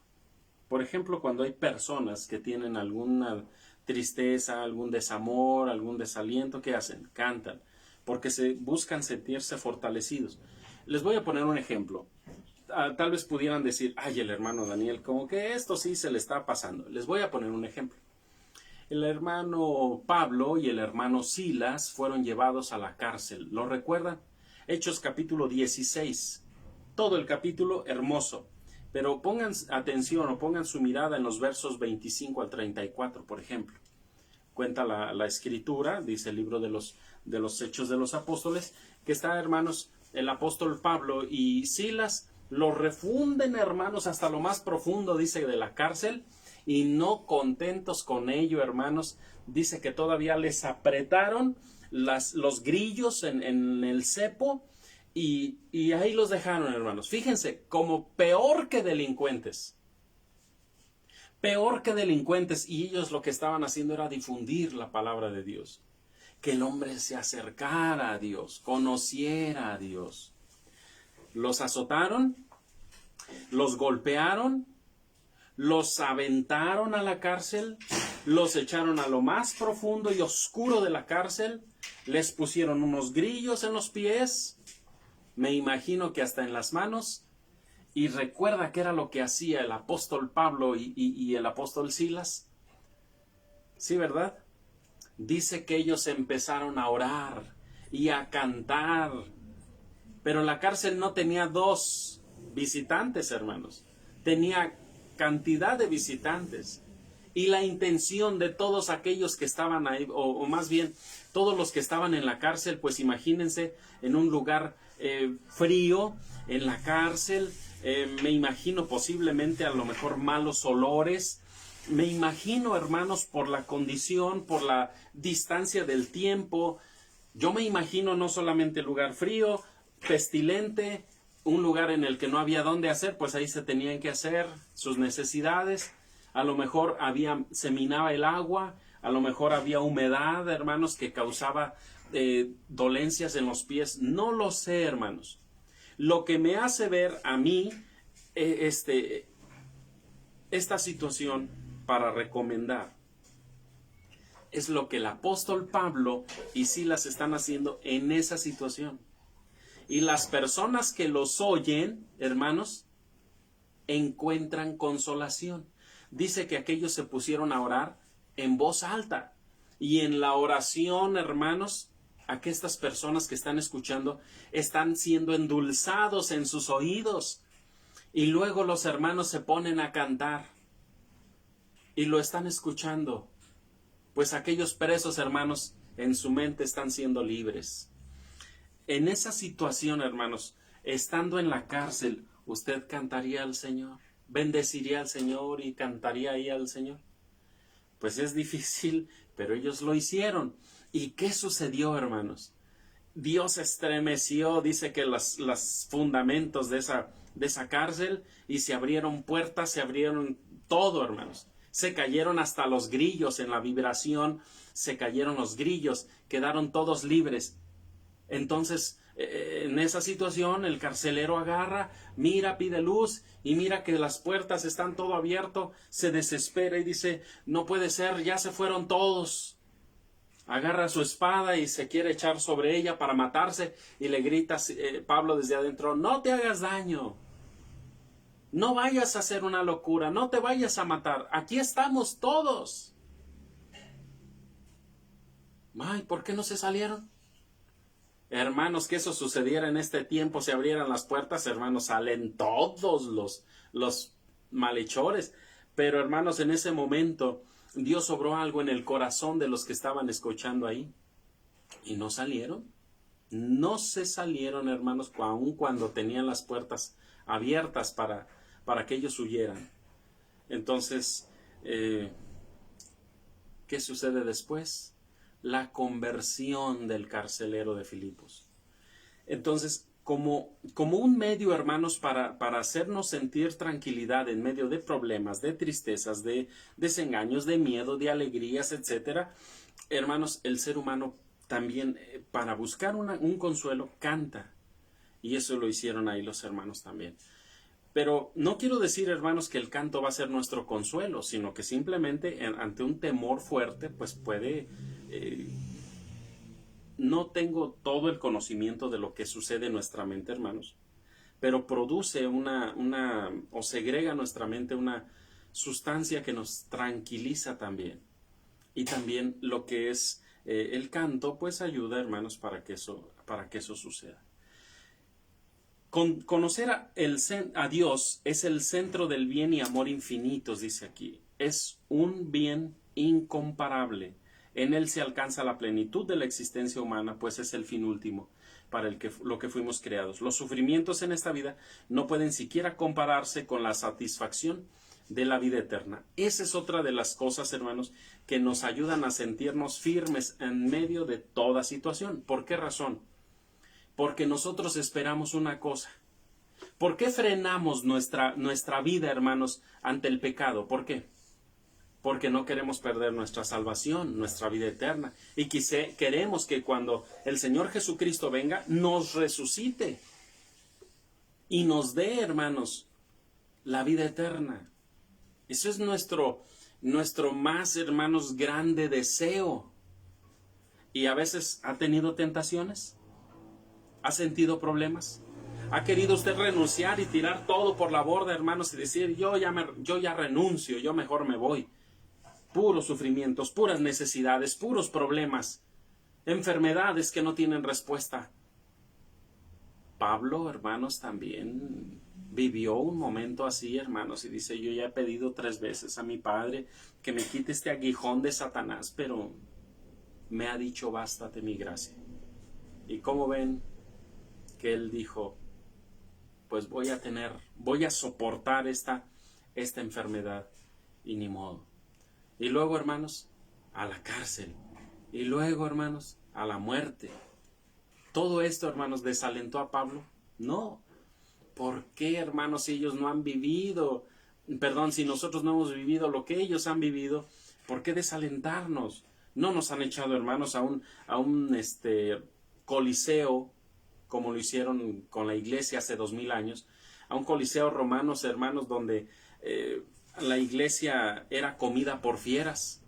Por ejemplo, cuando hay personas que tienen alguna tristeza, algún desamor, algún desaliento, ¿qué hacen? Cantan, porque se buscan sentirse fortalecidos. Les voy a poner un ejemplo. Tal vez pudieran decir, ay, el hermano Daniel, como que esto sí se le está pasando. Les voy a poner un ejemplo. El hermano Pablo y el hermano Silas fueron llevados a la cárcel. ¿Lo recuerdan? Hechos capítulo 16. Todo el capítulo hermoso. Pero pongan atención o pongan su mirada en los versos 25 al 34, por ejemplo. Cuenta la escritura, dice el libro de los Hechos de los Apóstoles, que está, hermanos, el apóstol Pablo y Silas los refunden, hermanos, hasta lo más profundo, dice, de la cárcel, y no contentos con ello, hermanos, dice que todavía les apretaron los grillos en el cepo, y ahí los dejaron, hermanos. Fíjense, como peor que delincuentes. Peor que delincuentes, y ellos lo que estaban haciendo era difundir la palabra de Dios. Que el hombre se acercara a Dios, conociera a Dios. Los azotaron, los golpearon, los aventaron a la cárcel, los echaron a lo más profundo y oscuro de la cárcel, les pusieron unos grillos en los pies, me imagino que hasta en las manos, y recuerda que era lo que hacía el apóstol Pablo y el apóstol Silas. Sí, ¿verdad? Dice que ellos empezaron a orar y a cantar, pero la cárcel no tenía 2 visitantes, hermanos, tenía cantidad de visitantes, y la intención de todos aquellos que estaban ahí, o más bien todos los que estaban en la cárcel, pues imagínense en un lugar frío, en la cárcel, me imagino posiblemente a lo mejor malos olores. Me imagino, hermanos, por la condición, por la distancia del tiempo, yo me imagino no solamente el lugar frío, pestilente, un lugar en el que no había dónde hacer, pues ahí se tenían que hacer sus necesidades. A lo mejor se minaba el agua, a lo mejor había humedad, hermanos, que causaba dolencias en los pies. No lo sé, hermanos. Lo que me hace ver a mí esta situación para recomendar es lo que el apóstol Pablo y Silas están haciendo en esa situación. Y las personas que los oyen, hermanos, encuentran consolación. Dice que aquellos se pusieron a orar en voz alta. Y en la oración, hermanos, estas personas que están escuchando están siendo endulzados en sus oídos. Y luego los hermanos se ponen a cantar. Y lo están escuchando. Pues aquellos presos, hermanos, en su mente están siendo libres. En esa situación, hermanos, estando en la cárcel, ¿usted cantaría al Señor? ¿Bendeciría al Señor y cantaría ahí al Señor? Pues es difícil, pero ellos lo hicieron. ¿Y qué sucedió, hermanos? Dios estremeció, dice que los fundamentos de esa cárcel, y se abrieron puertas, se abrieron todo, hermanos. Se cayeron hasta los grillos en la vibración, se cayeron los grillos, quedaron todos libres. Entonces, en esa situación, el carcelero agarra, mira, pide luz, y mira que las puertas están todo abierto, se desespera y dice, no puede ser, ya se fueron todos. Agarra su espada y se quiere echar sobre ella para matarse, y le grita Pablo desde adentro, no te hagas daño, no vayas a hacer una locura, no te vayas a matar, aquí estamos todos. Ay, ¿por qué no se salieron? Hermanos, que eso sucediera en este tiempo, se abrieran las puertas, hermanos, salen todos los malhechores. Pero, hermanos, en ese momento, Dios obró algo en el corazón de los que estaban escuchando ahí. Y no salieron. No se salieron, hermanos, aun cuando tenían las puertas abiertas para que ellos huyeran. Entonces, ¿qué ¿qué sucede después? La conversión del carcelero de Filipos. Entonces, como un medio, hermanos, para hacernos sentir tranquilidad en medio de problemas, de tristezas, de desengaños, de miedo, de alegrías, etcétera, hermanos, el ser humano también, para buscar un consuelo, canta. Y eso lo hicieron ahí los hermanos también. Pero no quiero decir, hermanos, que el canto va a ser nuestro consuelo, sino que simplemente ante un temor fuerte, pues puede... no tengo todo el conocimiento de lo que sucede en nuestra mente, hermanos, pero produce o segrega en nuestra mente una sustancia que nos tranquiliza también. Y también lo que es el canto, pues ayuda, hermanos, para que eso suceda. Conocer a Dios es el centro del bien y amor infinitos, dice aquí. Es un bien incomparable. En él se alcanza la plenitud de la existencia humana, pues es el fin último para lo que fuimos creados. Los sufrimientos en esta vida no pueden siquiera compararse con la satisfacción de la vida eterna. Esa es otra de las cosas, hermanos, que nos ayudan a sentirnos firmes en medio de toda situación. ¿Por qué razón? Porque nosotros esperamos una cosa. ¿Por qué frenamos nuestra vida, hermanos, ante el pecado? ¿Por qué? Porque no queremos perder nuestra salvación, nuestra vida eterna. Y queremos que cuando el Señor Jesucristo venga, nos resucite y nos dé, hermanos, la vida eterna. Eso es nuestro más, hermanos, grande deseo. ¿Y a veces ha tenido tentaciones? ¿Ha sentido problemas? ¿Ha querido usted renunciar y tirar todo por la borda, hermanos, y decir, yo ya renuncio, yo mejor me voy? Puros sufrimientos, puras necesidades, puros problemas, enfermedades que no tienen respuesta. Pablo, hermanos, también vivió un momento así, hermanos, y dice, yo ya he pedido 3 veces a mi Padre que me quite este aguijón de Satanás, pero me ha dicho, bástate mi gracia. Y como ven, que él dijo, pues voy a soportar esta enfermedad, y ni modo. Y luego, hermanos, a la cárcel. Y luego, hermanos, a la muerte. ¿Todo esto, hermanos, desalentó a Pablo? No. ¿Por qué, hermanos, si ellos no han vivido? Si nosotros no hemos vivido lo que ellos han vivido, ¿por qué desalentarnos? No nos han echado, hermanos, a un coliseo, como lo hicieron con la iglesia hace 2000 años, a un coliseo romano, hermanos, donde la iglesia era comida por fieras,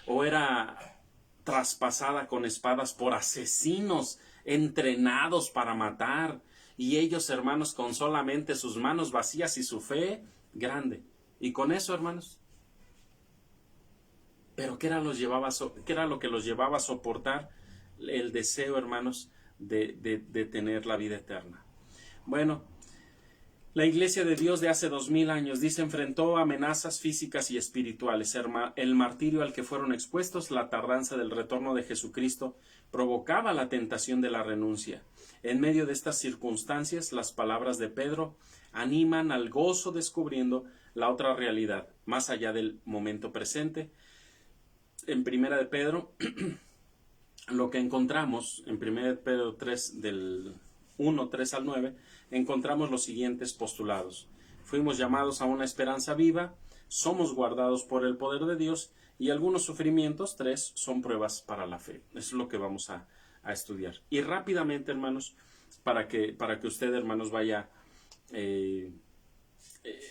o era traspasada con espadas por asesinos entrenados para matar, y ellos, hermanos, con solamente sus manos vacías y su fe grande. Y con eso, hermanos, pero ¿qué era lo que los llevaba a soportar el deseo, hermanos, de tener la vida eterna? Bueno, la iglesia de Dios de hace 2000 años, dice, enfrentó amenazas físicas y espirituales, el martirio al que fueron expuestos, la tardanza del retorno de Jesucristo, provocaba la tentación de la renuncia. En medio de estas circunstancias, las palabras de Pedro animan al gozo descubriendo la otra realidad, más allá del momento presente. En Primera de Pedro, lo que encontramos, en Primera de Pedro 3, del 1, 3 al 9, encontramos los siguientes postulados. Fuimos llamados a una esperanza viva, somos guardados por el poder de Dios, y algunos sufrimientos, 3, son pruebas para la fe. Eso es lo que vamos a estudiar. Y rápidamente, hermanos, para que usted, hermanos, vaya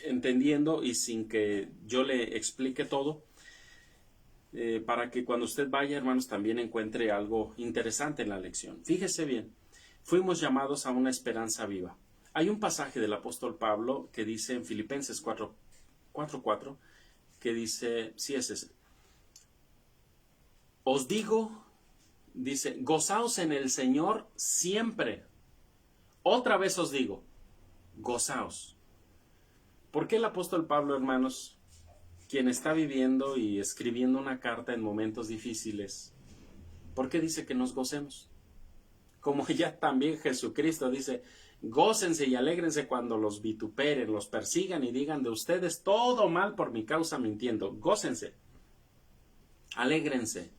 entendiendo y sin que yo le explique todo, para que cuando usted vaya, hermanos, también encuentre algo interesante en la lección. Fíjese bien, fuimos llamados a una esperanza viva. Hay un pasaje del apóstol Pablo que dice en Filipenses 4:4, que dice, sí es ese, os digo, dice, gozaos en el Señor siempre. Otra vez os digo, gozaos. ¿Por qué el apóstol Pablo, hermanos, quien está viviendo y escribiendo una carta en momentos difíciles, por qué dice que nos gocemos? Como ya también Jesucristo dice, gócense y alégrense cuando los vituperen, los persigan y digan de ustedes todo mal por mi causa mintiendo. Gócense. Alégrense.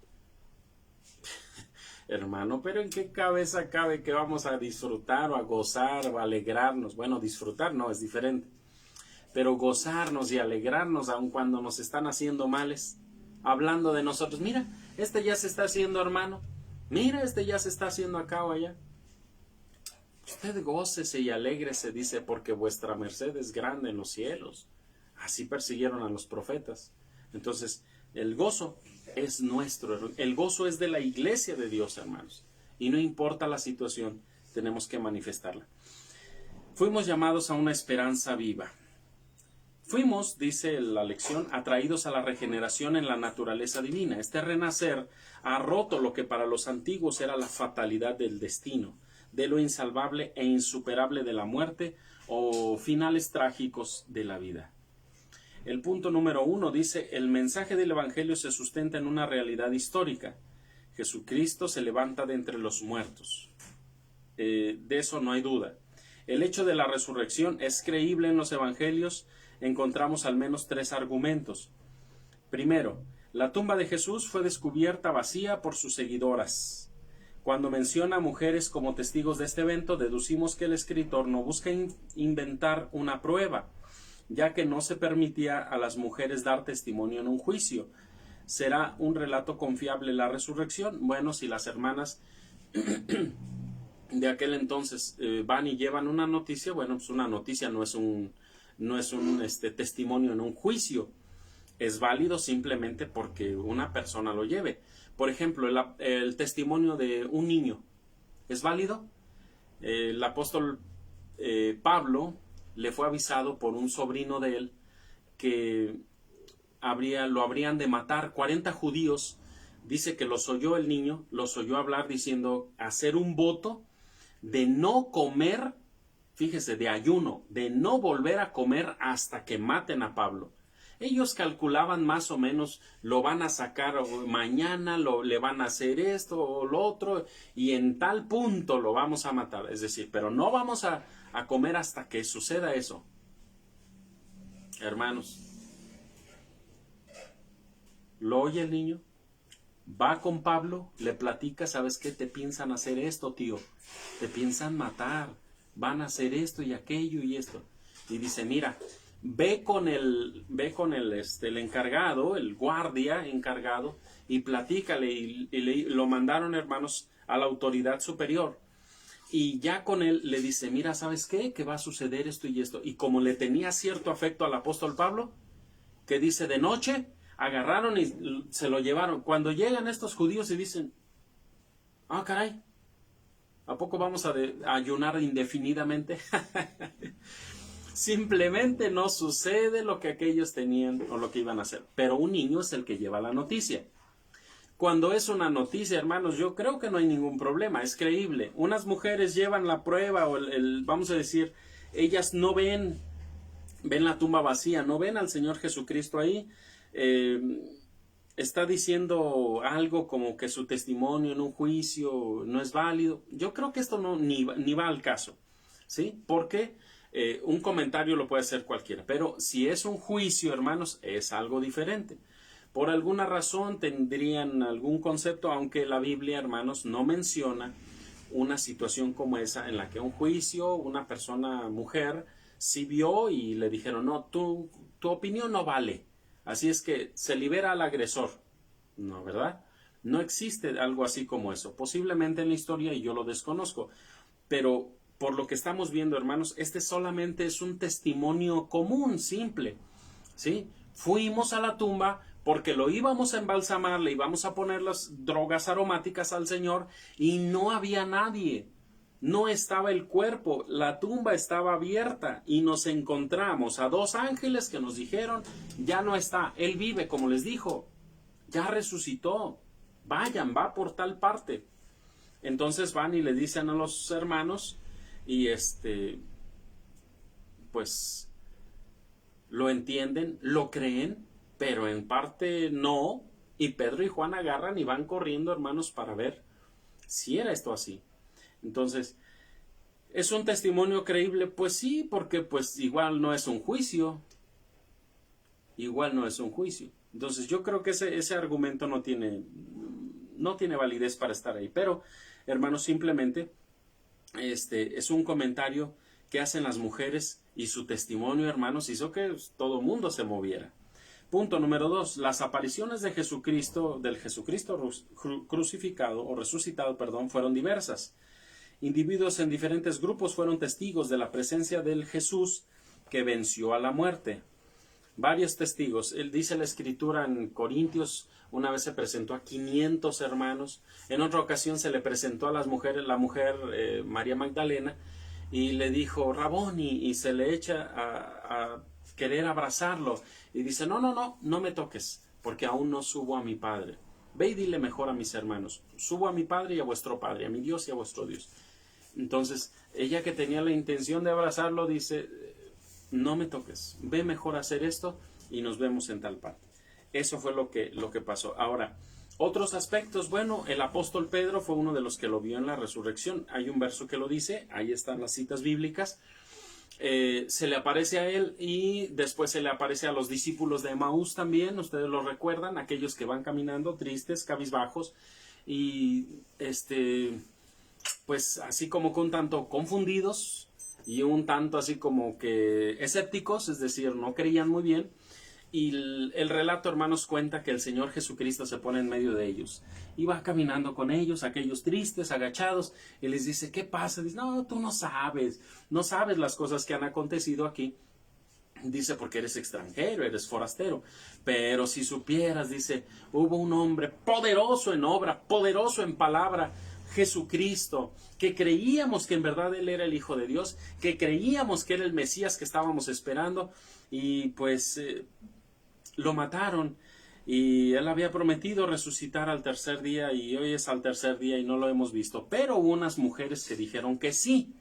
Hermano, pero ¿en qué cabeza cabe que vamos a disfrutar o a gozar o a alegrarnos? Bueno, disfrutar no, es diferente. Pero gozarnos y alegrarnos aun cuando nos están haciendo males, hablando de nosotros. Mira, este ya se está haciendo hermano. Mira, este ya se está haciendo acá o allá. Usted gócese y alégrese, dice, porque vuestra merced es grande en los cielos. Así persiguieron a los profetas. Entonces, el gozo es nuestro. El gozo es de la iglesia de Dios, hermanos. Y no importa la situación, tenemos que manifestarla. Fuimos llamados a una esperanza viva. Fuimos, dice la lección, atraídos a la regeneración en la naturaleza divina. Este renacer ha roto lo que para los antiguos era la fatalidad del destino, de lo insalvable e insuperable de la muerte o finales trágicos de la vida. El punto número 1 dice, el mensaje del Evangelio se sustenta en una realidad histórica. Jesucristo se levanta de entre los muertos. De eso no hay duda. El hecho de la resurrección es creíble en los Evangelios. Encontramos al menos 3 argumentos. Primero, la tumba de Jesús fue descubierta vacía por sus seguidoras. Cuando menciona a mujeres como testigos de este evento, deducimos que el escritor no busca inventar una prueba, ya que no se permitía a las mujeres dar testimonio en un juicio. ¿Será un relato confiable la resurrección? Bueno, si las hermanas de aquel entonces van y llevan una noticia, bueno, pues una noticia no es un testimonio en un juicio. Es válido simplemente porque una persona lo lleve. Por ejemplo, el testimonio de un niño, ¿es válido? El apóstol Pablo le fue avisado por un sobrino de él que lo habrían de matar. 40 judíos, dice que los oyó el niño, los oyó hablar diciendo, hacer un voto de no comer, fíjese, de ayuno, de no volver a comer hasta que maten a Pablo. Ellos calculaban más o menos, lo van a sacar mañana, le van a hacer esto o lo otro, y en tal punto lo vamos a matar. Es decir, pero no vamos a comer hasta que suceda eso. Hermanos, ¿lo oye el niño? Va con Pablo, le platica, ¿sabes qué? Te piensan hacer esto, tío. Te piensan matar. Van a hacer esto y aquello y esto. Y dice, mira, ve con el encargado, el guardia encargado, y platícale. Y lo mandaron, hermanos, a la autoridad superior. Y ya con él le dice, mira, ¿sabes qué? Que va a suceder esto y esto. Y como le tenía cierto afecto al apóstol Pablo, que dice, de noche agarraron y se lo llevaron. Cuando llegan estos judíos y dicen, ah, caray, ¿a poco vamos a ayunar indefinidamente? Simplemente no sucede lo que aquellos tenían o lo que iban a hacer. Pero un niño es el que lleva la noticia. Cuando es una noticia, hermanos, yo creo que no hay ningún problema, es creíble. Unas mujeres llevan la prueba o vamos a decir, ellas no ven la tumba vacía, no ven al Señor Jesucristo ahí. Está diciendo algo como que su testimonio en un juicio no es válido. Yo creo que esto ni va al caso, ¿sí? Porque un comentario lo puede hacer cualquiera, pero si es un juicio, hermanos, es algo diferente. Por alguna razón tendrían algún concepto, aunque la Biblia, hermanos, no menciona una situación como esa en la que un juicio, una persona, mujer, sí vio y le dijeron, no, tu opinión no vale. Así es que se libera al agresor. No, ¿verdad? No existe algo así como eso. Posiblemente en la historia, y yo lo desconozco. Pero por lo que estamos viendo, hermanos, este solamente es un testimonio común, simple. ¿Sí? Fuimos a la tumba porque lo íbamos a embalsamar, le íbamos a poner las drogas aromáticas al Señor y no había nadie. No estaba el cuerpo, la tumba estaba abierta y nos encontramos a 2 ángeles que nos dijeron, ya no está, Él vive, como les dijo, ya resucitó, vayan, va por tal parte. Entonces van y le dicen a los hermanos y pues lo entienden, lo creen, pero en parte no, y Pedro y Juan agarran y van corriendo, hermanos, para ver si era esto así. Entonces, ¿es un testimonio creíble? Pues sí, porque pues igual no es un juicio. Igual no es un juicio. Entonces yo creo que ese argumento no tiene validez para estar ahí. Pero, hermanos, simplemente es un comentario que hacen las mujeres y su testimonio, hermanos, hizo que todo mundo se moviera. Punto número 2. Las apariciones de Jesucristo, del Jesucristo crucificado o resucitado, fueron diversas. Individuos en diferentes grupos fueron testigos de la presencia del Jesús que venció a la muerte. Varios testigos. Él dice la escritura en Corintios, una vez se presentó a 500 hermanos. En otra ocasión se le presentó a la mujer María Magdalena, y le dijo Raboni, y se le echa a querer abrazarlo. Y dice, no me toques, porque aún no subo a mi Padre. Ve y dile mejor a mis hermanos, subo a mi Padre y a vuestro Padre, a mi Dios y a vuestro Dios. Entonces, ella, que tenía la intención de abrazarlo, dice, no me toques, ve mejor a hacer esto y nos vemos en tal parte. Eso fue lo que pasó. Ahora, otros aspectos, bueno, el apóstol Pedro fue uno de los que lo vio en la resurrección. Hay un verso que lo dice, ahí están las citas bíblicas. Se le aparece a él, y después se le aparece a los discípulos de Emaús también. Ustedes lo recuerdan, aquellos que van caminando tristes, cabizbajos, y pues así como que un tanto confundidos y un tanto así como que escépticos, es decir, no creían muy bien. Y el relato, hermanos, cuenta que el Señor Jesucristo se pone en medio de ellos y va caminando con ellos, aquellos tristes, agachados, y les dice, ¿qué pasa? Dice, no, tú no sabes las cosas que han acontecido aquí. Dice, porque eres extranjero, eres forastero. Pero si supieras, dice, hubo un hombre poderoso en obra, poderoso en palabra, Jesucristo, que creíamos que en verdad Él era el Hijo de Dios, que creíamos que era el Mesías que estábamos esperando, y pues lo mataron, y Él había prometido resucitar al tercer día, y hoy es al tercer día y no lo hemos visto. Pero hubo unas mujeres que dijeron que sí,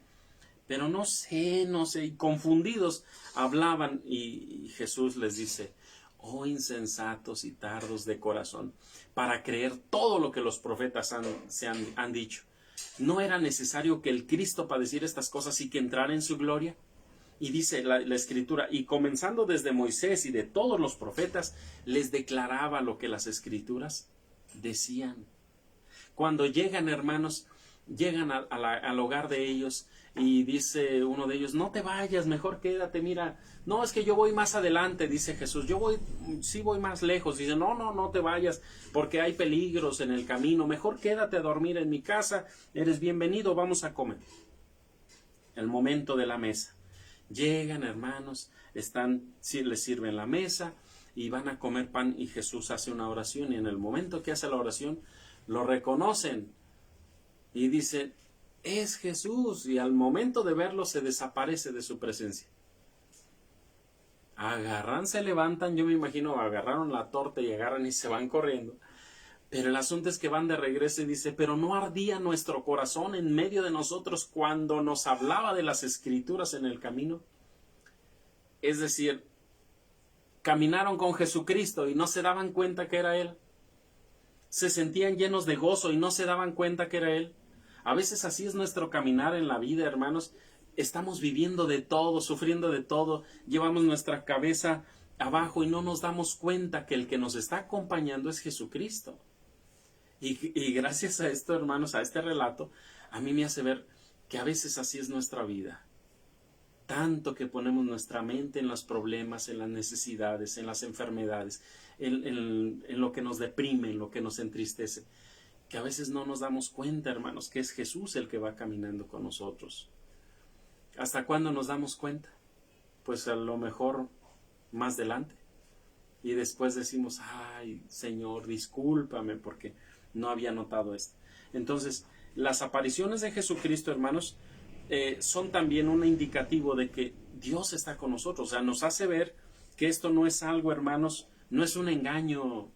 pero no sé, y confundidos hablaban, y Jesús les dice, oh insensatos y tardos de corazón, para creer todo lo que los profetas han dicho. ¿No era necesario que el Cristo padeciera estas cosas y que entrara en su gloria? Y dice la Escritura, y comenzando desde Moisés y de todos los profetas, les declaraba lo que las Escrituras decían. Cuando llegan, hermanos, llegan al hogar de ellos, y dice uno de ellos, no te vayas, mejor quédate, mira, no, es que yo voy más adelante, dice Jesús, sí voy más lejos. Dice, no te vayas, porque hay peligros en el camino, mejor quédate a dormir en mi casa, eres bienvenido, vamos a comer. El momento de la mesa. Llegan, hermanos, les sirven la mesa y van a comer pan, y Jesús hace una oración, y en el momento que hace la oración, lo reconocen y dice, es Jesús, y al momento de verlo se desaparece de su presencia. Se levantan, yo me imagino, agarraron la torta y agarran y se van corriendo. Pero el asunto es que van de regreso y dice, pero ¿no ardía nuestro corazón en medio de nosotros cuando nos hablaba de las Escrituras en el camino? Es decir, caminaron con Jesucristo y no se daban cuenta que era Él. Se sentían llenos de gozo y no se daban cuenta que era Él. A veces así es nuestro caminar en la vida, hermanos. Estamos viviendo de todo, sufriendo de todo, llevamos nuestra cabeza abajo y no nos damos cuenta que el que nos está acompañando es Jesucristo. Y gracias a esto, hermanos, a este relato, a mí me hace ver que a veces así es nuestra vida. Tanto que ponemos nuestra mente en los problemas, en las necesidades, en las enfermedades, en lo que nos deprime, en lo que nos entristece, que a veces no nos damos cuenta, hermanos, que es Jesús el que va caminando con nosotros. ¿Hasta cuándo nos damos cuenta? Pues a lo mejor más adelante. Y después decimos, ay, Señor, discúlpame porque no había notado esto. Entonces, las apariciones de Jesucristo, hermanos, son también un indicativo de que Dios está con nosotros. O sea, nos hace ver que esto no es algo, hermanos, no es un engaño,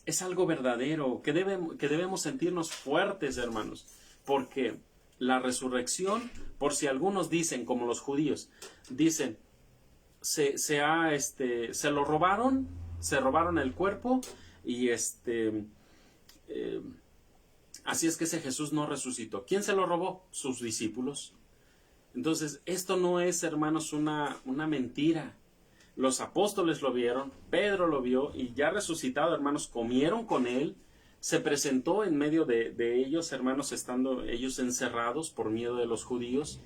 es algo verdadero, que debemos sentirnos fuertes, hermanos, porque la resurrección, por si algunos dicen, como los judíos, dicen, se lo robaron, se robaron el cuerpo, y así es que ese Jesús no resucitó. ¿Quién se lo robó? Sus discípulos. Entonces, esto no es, hermanos, una mentira. Los apóstoles lo vieron, Pedro lo vio, y ya resucitado, hermanos, comieron con él. Se presentó en medio de ellos, hermanos, estando ellos encerrados por miedo de los judíos.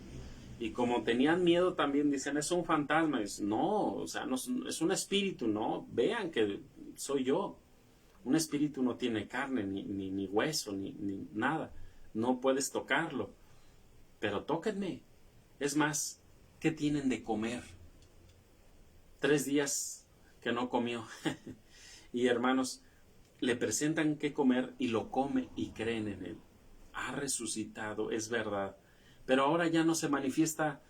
Y como tenían miedo también, dicen, es un fantasma. Dicen, no, o sea, no, es un espíritu, no, vean que soy yo. Un espíritu no tiene carne, ni hueso, ni nada. No puedes tocarlo. Pero tóquenme. Es más, ¿qué tienen de comer? 3 días que no comió. Y hermanos, le presentan qué comer y lo come y creen en él. Ha resucitado, es verdad. Pero ahora ya no se manifiesta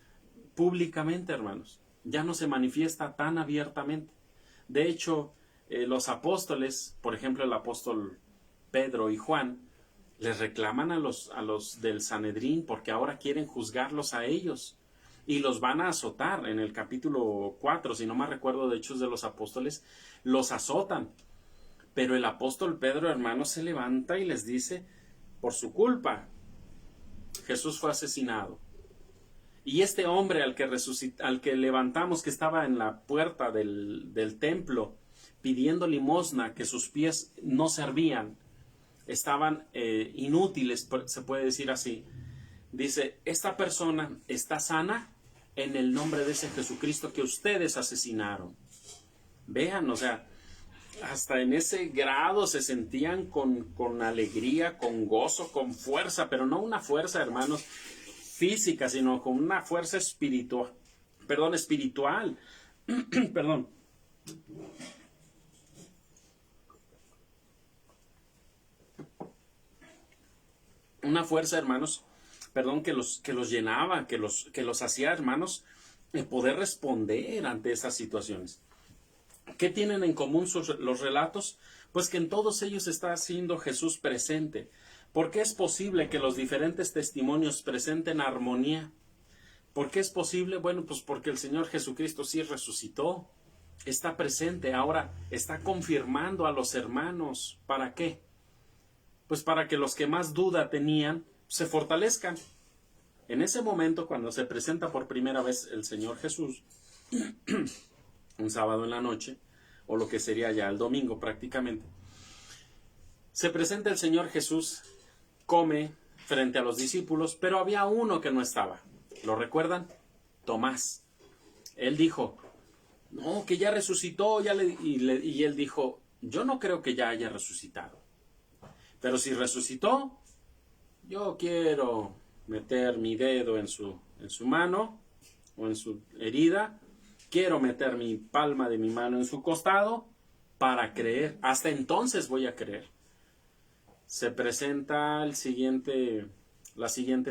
públicamente, hermanos. Ya no se manifiesta tan abiertamente. De hecho, los apóstoles, por ejemplo el apóstol Pedro y Juan, les reclaman a los del Sanedrín porque ahora quieren juzgarlos a ellos y los van a azotar. En el capítulo 4, si no me recuerdo, de Hechos de los Apóstoles, los azotan. Pero el apóstol Pedro, hermanos, se levanta y les dice, por su culpa Jesús fue asesinado. Y este hombre al que levantamos, que estaba en la puerta del templo pidiendo limosna, que sus pies no servían, estaban inútiles, se puede decir así. Dice, esta persona está sana en el nombre de ese Jesucristo que ustedes asesinaron. Vean, o sea, hasta en ese grado se sentían con alegría, con gozo, con fuerza, pero no una fuerza, hermanos, física, sino con una fuerza espiritual. Perdón. Una fuerza, hermanos, que los llenaba, que los hacía, hermanos, poder responder ante esas situaciones. ¿Qué tienen en común los relatos? Pues que en todos ellos está siendo Jesús presente. ¿Por qué es posible que los diferentes testimonios presenten armonía? ¿Por qué es posible? Bueno, pues porque el Señor Jesucristo sí resucitó, está presente, ahora está confirmando a los hermanos. ¿Para qué? Pues para que los que más duda tenían se fortalezcan. En ese momento, cuando se presenta por primera vez el Señor Jesús, un sábado en la noche, o lo que sería ya el domingo prácticamente, se presenta el Señor Jesús, come frente a los discípulos, pero había uno que no estaba. ¿Lo recuerdan? Tomás. Él dijo, no, que ya resucitó, y él dijo, yo no creo que ya haya resucitado. Pero si resucitó, yo quiero meter mi dedo en su mano o en su herida, quiero meter mi palma de mi mano en su costado para creer. Hasta entonces voy a creer. Se presenta la siguiente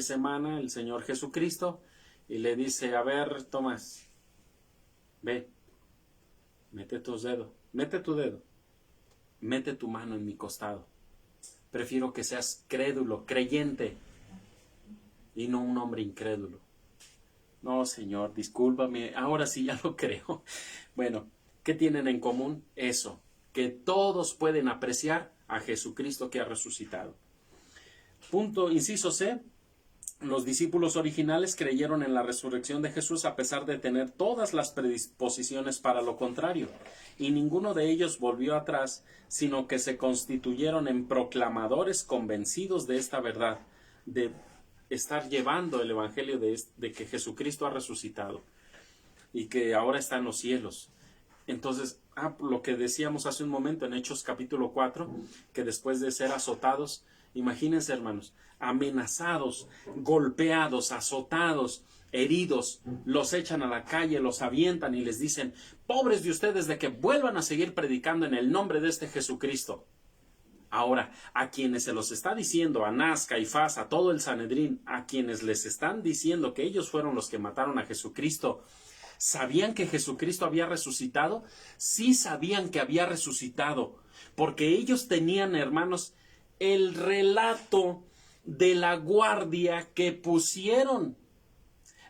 semana el Señor Jesucristo y le dice, a ver, Tomás, ve, mete tu dedo, mete tu mano en mi costado. Prefiero que seas crédulo, creyente, y no un hombre incrédulo. No, Señor, discúlpame, ahora sí ya lo creo. Bueno, ¿qué tienen en común? Eso, que todos pueden apreciar a Jesucristo que ha resucitado. Punto, inciso C. Los discípulos originales creyeron en la resurrección de Jesús a pesar de tener todas las predisposiciones para lo contrario, y ninguno de ellos volvió atrás, sino que se constituyeron en proclamadores convencidos de esta verdad, de estar llevando el evangelio de que Jesucristo ha resucitado y que ahora está en los cielos. Entonces, lo que decíamos hace un momento en Hechos capítulo 4, que después de ser azotados, imagínense, hermanos, amenazados, golpeados, azotados, heridos, los echan a la calle, los avientan y les dicen, pobres de ustedes de que vuelvan a seguir predicando en el nombre de este Jesucristo. Ahora, a quienes se los está diciendo, a Anás, Caifás, a todo el Sanedrín, a quienes les están diciendo que ellos fueron los que mataron a Jesucristo, ¿sabían que Jesucristo había resucitado? Sí sabían que había resucitado, porque ellos tenían, hermanos, el relato de la guardia que pusieron.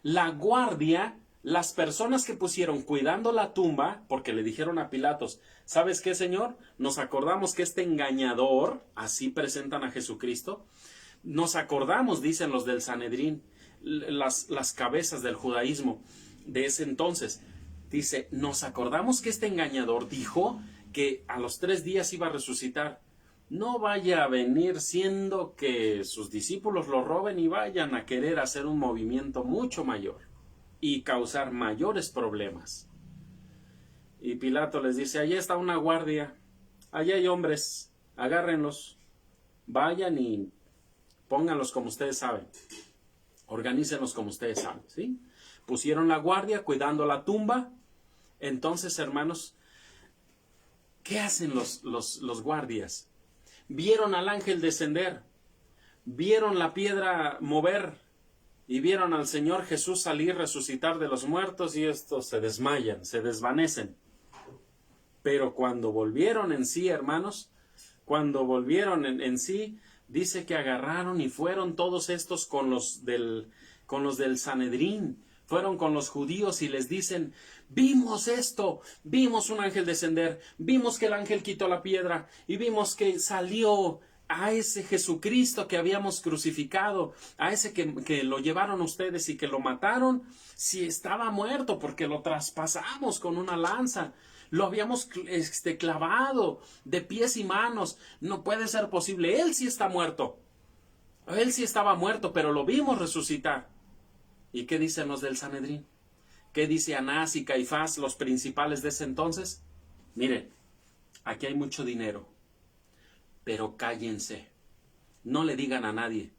La guardia, las personas que pusieron cuidando la tumba, porque le dijeron a Pilatos, ¿sabes qué, Señor? Nos acordamos que este engañador, así presentan a Jesucristo, nos acordamos, dicen los del Sanedrín, las cabezas del judaísmo de ese entonces, Dice, nos acordamos que este engañador dijo que a los 3 días iba a resucitar. No vaya a venir siendo que sus discípulos lo roben y vayan a querer hacer un movimiento mucho mayor y causar mayores problemas. Y Pilato les dice, allá está una guardia, allá hay hombres, agárrenlos, vayan y pónganlos como ustedes saben, organícenlos como ustedes saben, ¿sí? Pusieron la guardia cuidando la tumba. Entonces, hermanos, ¿qué hacen los guardias? Vieron al ángel descender, vieron la piedra mover y vieron al Señor Jesús salir, resucitar de los muertos, y estos se desmayan, se desvanecen. Pero cuando volvieron en sí, hermanos, cuando volvieron en sí, dice que agarraron y fueron todos estos con los del Sanedrín, fueron con los judíos y les dicen, vimos esto, vimos un ángel descender, vimos que el ángel quitó la piedra y vimos que salió a ese Jesucristo que habíamos crucificado, a ese que lo llevaron ustedes y que lo mataron, si estaba muerto porque lo traspasamos con una lanza. Lo habíamos clavado de pies y manos. No puede ser posible. Él sí está muerto. Él sí estaba muerto, pero lo vimos resucitar. ¿Y qué dicen los del Sanedrín? ¿Qué dice Anás y Caifás, los principales de ese entonces? Miren, aquí hay mucho dinero, pero cállense. No le digan a nadie.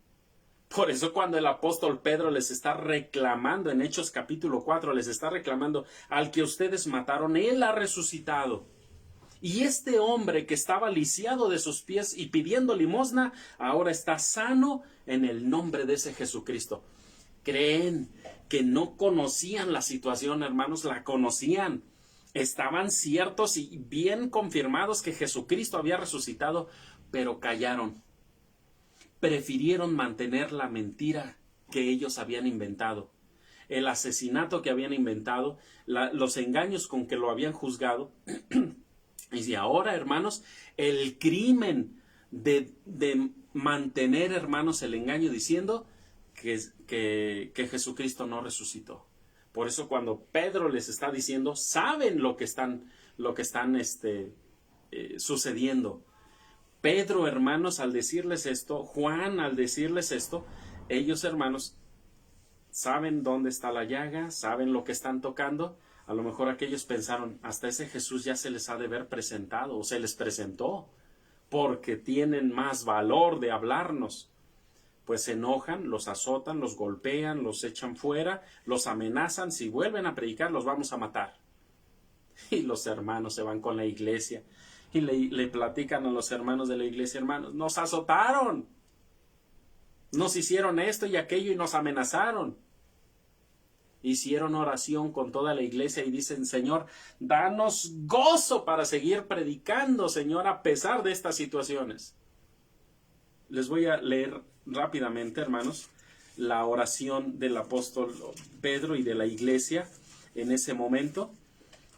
Por eso cuando el apóstol Pedro les está reclamando en Hechos capítulo 4, les está reclamando al que ustedes mataron, él ha resucitado. Y este hombre que estaba lisiado de sus pies y pidiendo limosna, ahora está sano en el nombre de ese Jesucristo. Creen que no conocían la situación, hermanos, la conocían. Estaban ciertos y bien confirmados que Jesucristo había resucitado, pero callaron. Prefirieron mantener la mentira que ellos habían inventado, el asesinato que habían inventado, los engaños con que lo habían juzgado. Y ahora, hermanos, el crimen de mantener, hermanos, el engaño diciendo que Jesucristo no resucitó. Por eso cuando Pedro les está diciendo, saben lo que están sucediendo. Pedro, hermanos, al decirles esto, Juan, al decirles esto, ellos, hermanos, saben dónde está la llaga, saben lo que están tocando. A lo mejor aquellos pensaron, hasta ese Jesús ya se les ha de ver presentado, o se les presentó, porque tienen más valor de hablarnos. Pues se enojan, los azotan, los golpean, los echan fuera, los amenazan, si vuelven a predicar los vamos a matar. Y los hermanos se van con la iglesia y le platican a los hermanos de la iglesia, hermanos, nos azotaron, nos hicieron esto y aquello y nos amenazaron. Hicieron oración con toda la iglesia y dicen, Señor, danos gozo para seguir predicando, Señor, a pesar de estas situaciones. Les voy a leer rápidamente, hermanos, la oración del apóstol Pedro y de la iglesia en ese momento,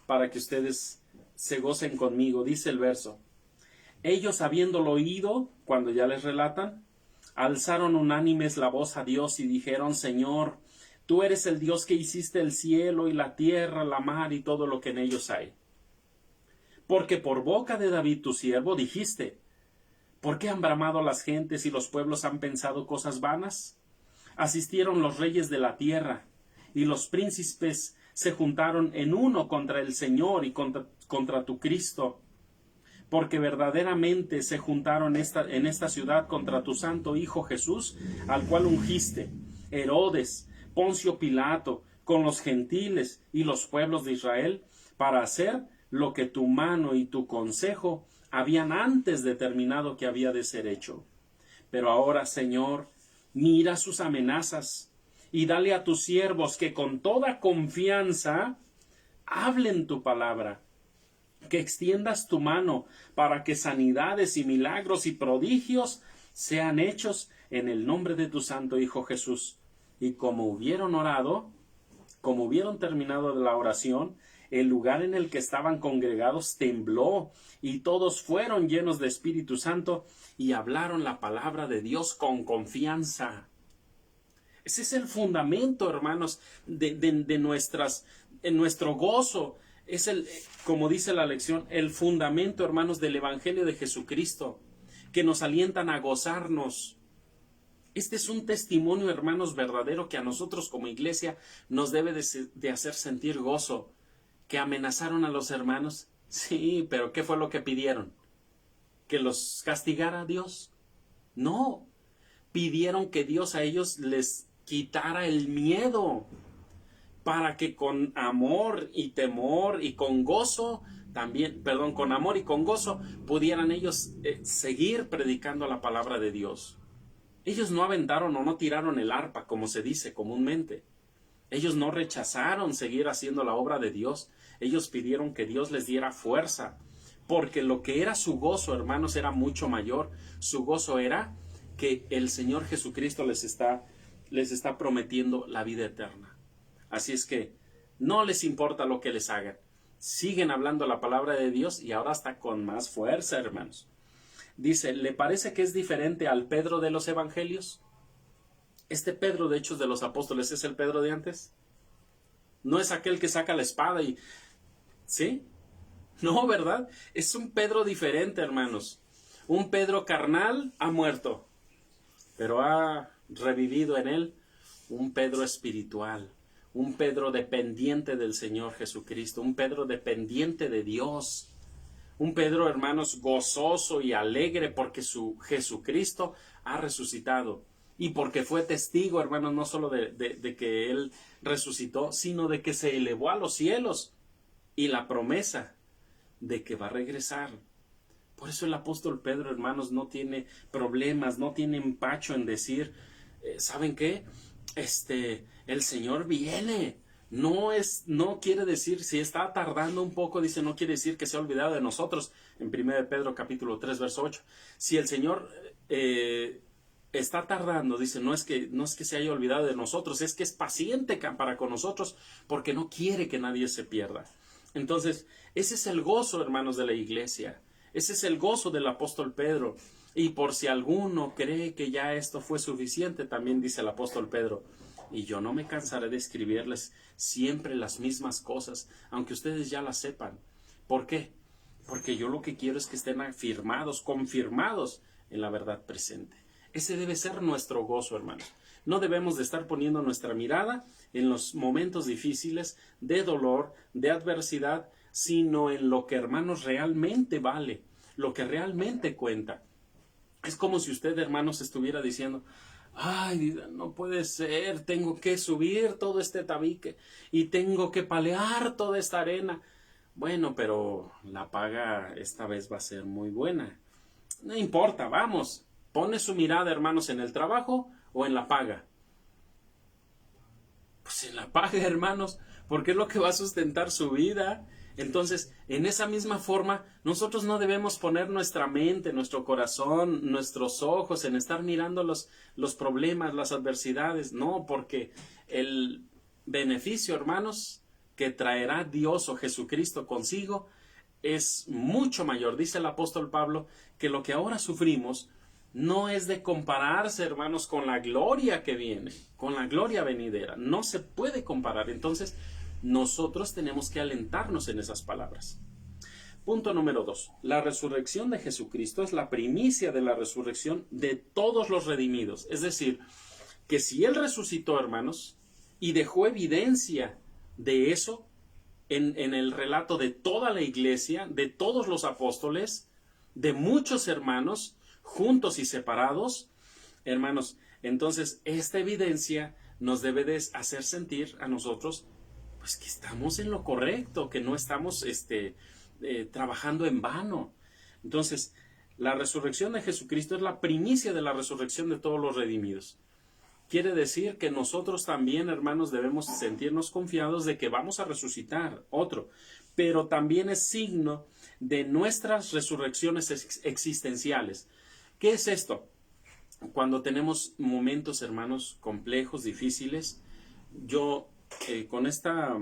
para que ustedes se gocen conmigo. Dice el verso, ellos habiéndolo oído, cuando ya les relatan, alzaron unánimes la voz a Dios y dijeron, Señor, tú eres el Dios que hiciste el cielo y la tierra, la mar y todo lo que en ellos hay. Porque por boca de David tu siervo dijiste, ¿por qué han bramado las gentes y los pueblos han pensado cosas vanas? Asistieron los reyes de la tierra y los príncipes se juntaron en uno contra el Señor y contra tu Cristo, porque verdaderamente se juntaron en esta ciudad contra tu santo Hijo Jesús, al cual ungiste, Herodes, Poncio Pilato, con los gentiles y los pueblos de Israel, para hacer lo que tu mano y tu consejo habían antes determinado que había de ser hecho. Pero ahora, Señor, mira sus amenazas, y dale a tus siervos que con toda confianza hablen tu palabra, que extiendas tu mano para que sanidades y milagros y prodigios sean hechos en el nombre de tu santo Hijo Jesús. Y como hubieron orado, como hubieron terminado la oración, el lugar en el que estaban congregados tembló y todos fueron llenos de Espíritu Santo y hablaron la palabra de Dios con confianza. Ese es el fundamento, hermanos, de nuestras en nuestro gozo es como dice la lección, el fundamento, hermanos, del Evangelio de Jesucristo, que nos alientan a gozarnos. Este es un testimonio, hermanos, verdadero que a nosotros como iglesia nos debe de hacer sentir gozo. ¿Que amenazaron a los hermanos? Sí, pero ¿qué fue lo que pidieron? ¿Que los castigara Dios? No, pidieron que Dios a ellos les quitara el miedo, para que con amor y temor y con gozo, también, perdón, con amor y con gozo, pudieran ellos seguir predicando la palabra de Dios. Ellos no aventaron o no tiraron el arpa, como se dice comúnmente. Ellos no rechazaron seguir haciendo la obra de Dios. Ellos pidieron que Dios les diera fuerza, porque lo que era su gozo, hermanos, era mucho mayor. Su gozo era que el Señor Jesucristo les está prometiendo la vida eterna. Así es que no les importa lo que les hagan. Siguen hablando la palabra de Dios y ahora está con más fuerza, hermanos. Dice, ¿le parece que es diferente al Pedro de los evangelios? Este Pedro de Hechos de los Apóstoles es el Pedro de antes. No es aquel que saca la espada y... ¿sí? No, ¿verdad? Es un Pedro diferente, hermanos. Un Pedro carnal ha muerto, pero ha revivido en él un Pedro espiritual, un Pedro dependiente del Señor Jesucristo, un Pedro dependiente de Dios. Un Pedro, hermanos, gozoso y alegre porque su Jesucristo ha resucitado. Y porque fue testigo, hermanos, no solo de que Él resucitó, sino de que se elevó a los cielos. Y la promesa de que va a regresar. Por eso el apóstol Pedro, hermanos, no tiene problemas, no tiene empacho en decir, ¿saben qué? El Señor viene. No quiere decir, si está tardando un poco, dice, no quiere decir que se ha olvidado de nosotros. En 1 Pedro capítulo 3, verso 8. Si el Señor está tardando, dice, no es que se haya olvidado de nosotros, es que es paciente para con nosotros, porque no quiere que nadie se pierda. Entonces, ese es el gozo, hermanos, de la iglesia. Ese es el gozo del apóstol Pedro. Y por si alguno cree que ya esto fue suficiente, también dice el apóstol Pedro, y yo no me cansaré de escribirles siempre las mismas cosas, aunque ustedes ya las sepan. ¿Por qué? Porque yo lo que quiero es que estén afirmados, confirmados en la verdad presente. Ese debe ser nuestro gozo, hermanos. No debemos de estar poniendo nuestra mirada en los momentos difíciles, de dolor, de adversidad, sino en lo que, hermanos, realmente vale, lo que realmente cuenta. Es como si usted, hermanos, estuviera diciendo, ay, no puede ser, tengo que subir todo este tabique y tengo que palear toda esta arena. Bueno, pero la paga esta vez va a ser muy buena. No importa, vamos, pone su mirada, hermanos, en el trabajo o en la paga. Pues en la paga, hermanos, porque es lo que va a sustentar su vida. Entonces, en esa misma forma, nosotros no debemos poner nuestra mente, nuestro corazón, nuestros ojos en estar mirando los problemas, las adversidades. No, porque el beneficio, hermanos, que traerá Dios o Jesucristo consigo es mucho mayor. Dice el apóstol Pablo que lo que ahora sufrimos no es de compararse, hermanos, con la gloria que viene, con la gloria venidera. No se puede comparar. Entonces, nosotros tenemos que alentarnos en esas palabras. Punto número 2. La resurrección de Jesucristo es la primicia de la resurrección de todos los redimidos. Es decir, que si Él resucitó, hermanos, y dejó evidencia de eso en el relato de toda la iglesia, de todos los apóstoles, de muchos hermanos, juntos y separados, hermanos, entonces esta evidencia nos debe de hacer sentir a nosotros pues que estamos en lo correcto, que no estamos trabajando en vano. Entonces, la resurrección de Jesucristo es la primicia de la resurrección de todos los redimidos. Quiere decir que nosotros también, hermanos, debemos sentirnos confiados de que vamos a resucitar, pero también es signo de nuestras resurrecciones existenciales. ¿Qué es esto? Cuando tenemos momentos, hermanos, complejos, difíciles, yo con esta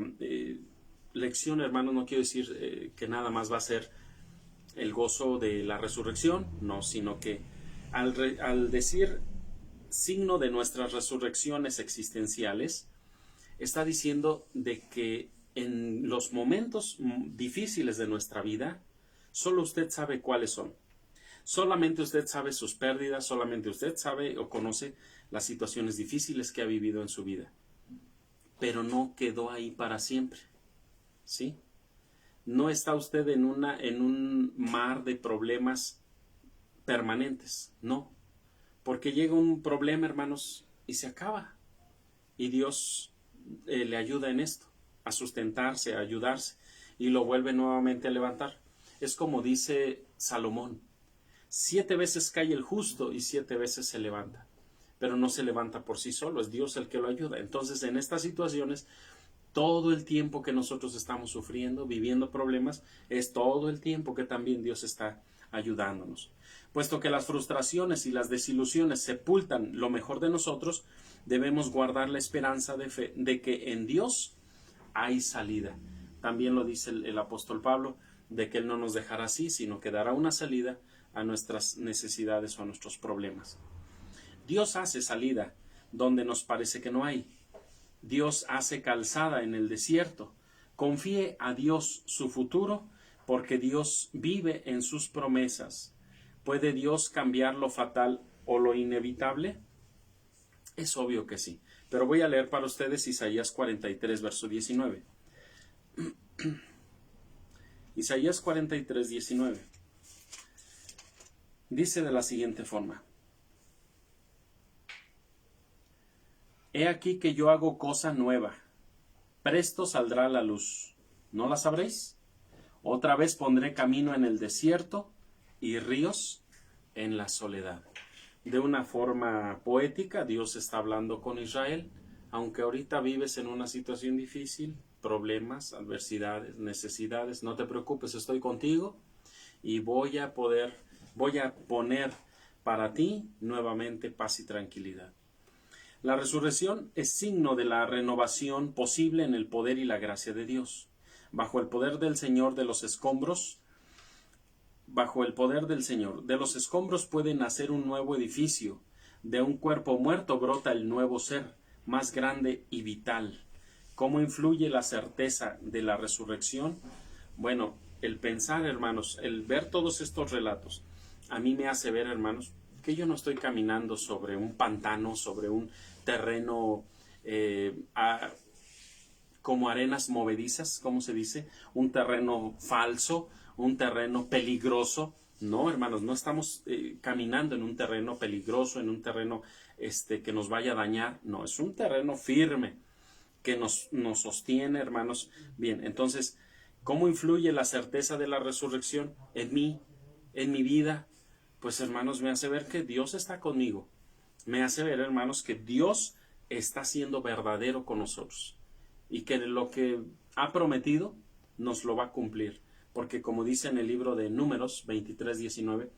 lección, hermanos, no quiero decir que nada más va a ser el gozo de la resurrección, no, sino que al decir signo de nuestras resurrecciones existenciales, está diciendo de que en los momentos difíciles de nuestra vida, solo usted sabe cuáles son. Solamente usted sabe sus pérdidas, solamente usted sabe o conoce las situaciones difíciles que ha vivido en su vida. Pero no quedó ahí para siempre, ¿sí? No está usted en un mar de problemas permanentes, no. Porque llega un problema, hermanos, y se acaba. Y Dios le ayuda en esto, a sustentarse, a ayudarse, y lo vuelve nuevamente a levantar. Es como dice Salomón: 7 veces cae el justo y 7 veces se levanta. Pero no se levanta por sí solo, es Dios el que lo ayuda. Entonces, en estas situaciones, todo el tiempo que nosotros estamos sufriendo, viviendo problemas, es todo el tiempo que también Dios está ayudándonos. Puesto que las frustraciones y las desilusiones sepultan lo mejor de nosotros, debemos guardar la esperanza de fe de que en Dios hay salida. También lo dice el apóstol Pablo, de que Él no nos dejará así, sino que dará una salida a nuestras necesidades o a nuestros problemas. Dios hace salida donde nos parece que no hay. Dios hace calzada en el desierto. Confíe a Dios su futuro, porque Dios vive en sus promesas. ¿Puede Dios cambiar lo fatal o lo inevitable? Es obvio que sí. Pero voy a leer para ustedes Isaías 43, verso 19. Isaías 43, 19. Dice de la siguiente forma: He aquí que yo hago cosa nueva, presto saldrá la luz, ¿no la sabréis? Otra vez pondré camino en el desierto y ríos en la soledad. De una forma poética, Dios está hablando con Israel. Aunque ahorita vives en una situación difícil, problemas, adversidades, necesidades, no te preocupes, estoy contigo y voy a poner para ti nuevamente paz y tranquilidad. La resurrección es signo de la renovación posible en el poder y la gracia de Dios. Bajo el poder del Señor de los escombros, puede nacer un nuevo edificio. De un cuerpo muerto brota el nuevo ser, más grande y vital. ¿Cómo influye la certeza de la resurrección? Bueno, el pensar, hermanos, el ver todos estos relatos, a mí me hace ver, hermanos, que yo no estoy caminando sobre un pantano, sobre un terreno como arenas movedizas, ¿cómo se dice? Un terreno falso, un terreno peligroso. No, hermanos, no estamos caminando en un terreno peligroso, en un terreno que nos vaya a dañar. No, es un terreno firme que nos sostiene, hermanos. Bien, entonces, ¿cómo influye la certeza de la resurrección en mí, en mi vida? Pues, hermanos, me hace ver que Dios está conmigo. Me hace ver, hermanos, que Dios está siendo verdadero con nosotros y que lo que ha prometido nos lo va a cumplir. Porque como dice en el libro de Números 23, 19,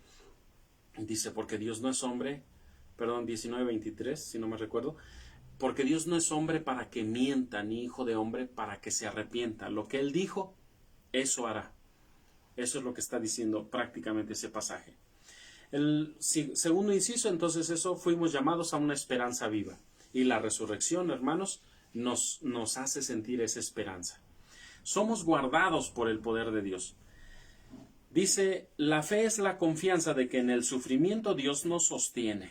dice, porque Dios no es hombre, 19, 23, si no me recuerdo, porque Dios no es hombre para que mienta, ni hijo de hombre para que se arrepienta. Lo que Él dijo, eso hará. Eso es lo que está diciendo prácticamente ese pasaje. El segundo inciso, entonces, eso fuimos llamados a una esperanza viva. Y la resurrección, hermanos, nos hace sentir esa esperanza. Somos guardados por el poder de Dios. Dice, la fe es la confianza de que en el sufrimiento Dios nos sostiene.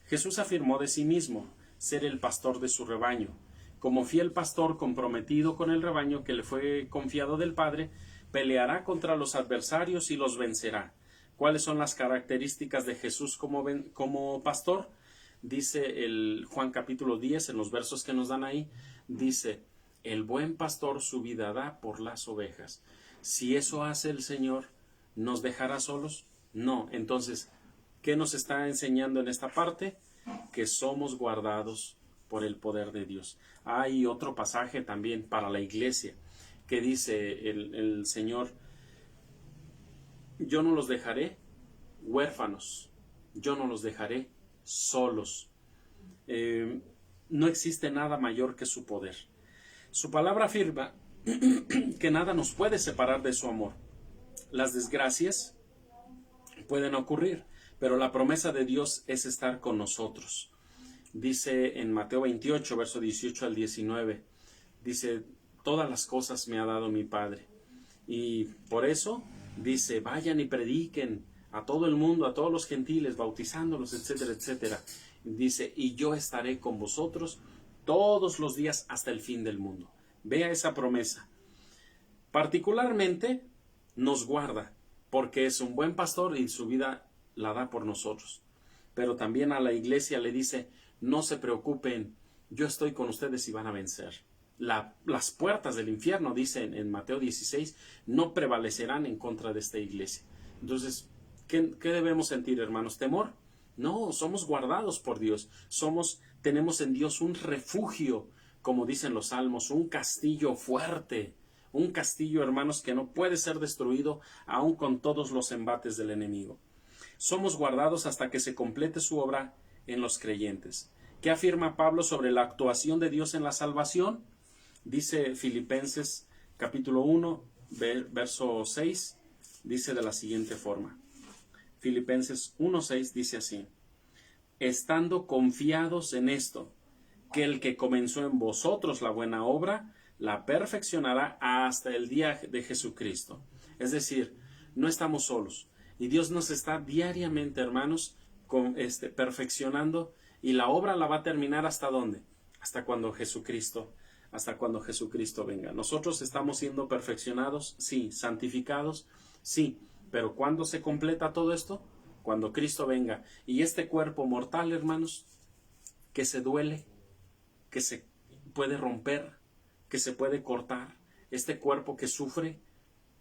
Jesús afirmó de sí mismo ser el pastor de su rebaño. Como fiel pastor comprometido con el rebaño que le fue confiado del Padre, peleará contra los adversarios y los vencerá. ¿Cuáles son las características de Jesús como pastor? Dice el Juan capítulo 10, en los versos que nos dan ahí, dice, el buen pastor su vida da por las ovejas. Si eso hace el Señor, ¿nos dejará solos? No. Entonces, ¿qué nos está enseñando en esta parte? Que somos guardados por el poder de Dios. Hay otro pasaje también para la iglesia que dice el Señor, yo no los dejaré huérfanos, yo no los dejaré solos. No existe nada mayor que su poder. Su palabra afirma que nada nos puede separar de su amor. Las desgracias pueden ocurrir, pero la promesa de Dios es estar con nosotros. Dice en Mateo 28, verso 18 al 19, dice, todas las cosas me ha dado mi Padre. Y por eso dice, vayan y prediquen a todo el mundo, a todos los gentiles, bautizándolos, etcétera, etcétera. Dice, y yo estaré con vosotros todos los días hasta el fin del mundo. Vea esa promesa. Particularmente nos guarda, porque es un buen pastor y su vida la da por nosotros. Pero también a la iglesia le dice, no se preocupen, yo estoy con ustedes y van a vencer. Las puertas del infierno, dice en Mateo 16, no prevalecerán en contra de esta iglesia. Entonces, ¿qué debemos sentir, hermanos? ¿Temor? No, somos guardados por Dios. Tenemos en Dios un refugio, como dicen los salmos, un castillo fuerte. Un castillo, hermanos, que no puede ser destruido aun con todos los embates del enemigo. Somos guardados hasta que se complete su obra en los creyentes. ¿Qué afirma Pablo sobre la actuación de Dios en la salvación? Dice Filipenses capítulo 1, verso 6, dice de la siguiente forma. Filipenses 1:6 dice así: estando confiados en esto, que el que comenzó en vosotros la buena obra, la perfeccionará hasta el día de Jesucristo. Es decir, no estamos solos. Y Dios nos está diariamente, hermanos, perfeccionando, y la obra la va a terminar ¿hasta dónde? Hasta cuando Jesucristo venga. Nosotros estamos siendo perfeccionados, sí. Santificados, sí. Pero ¿cuándo se completa todo esto? Cuando Cristo venga. Y este cuerpo mortal, hermanos, que se duele, que se puede romper, que se puede cortar, este cuerpo que sufre,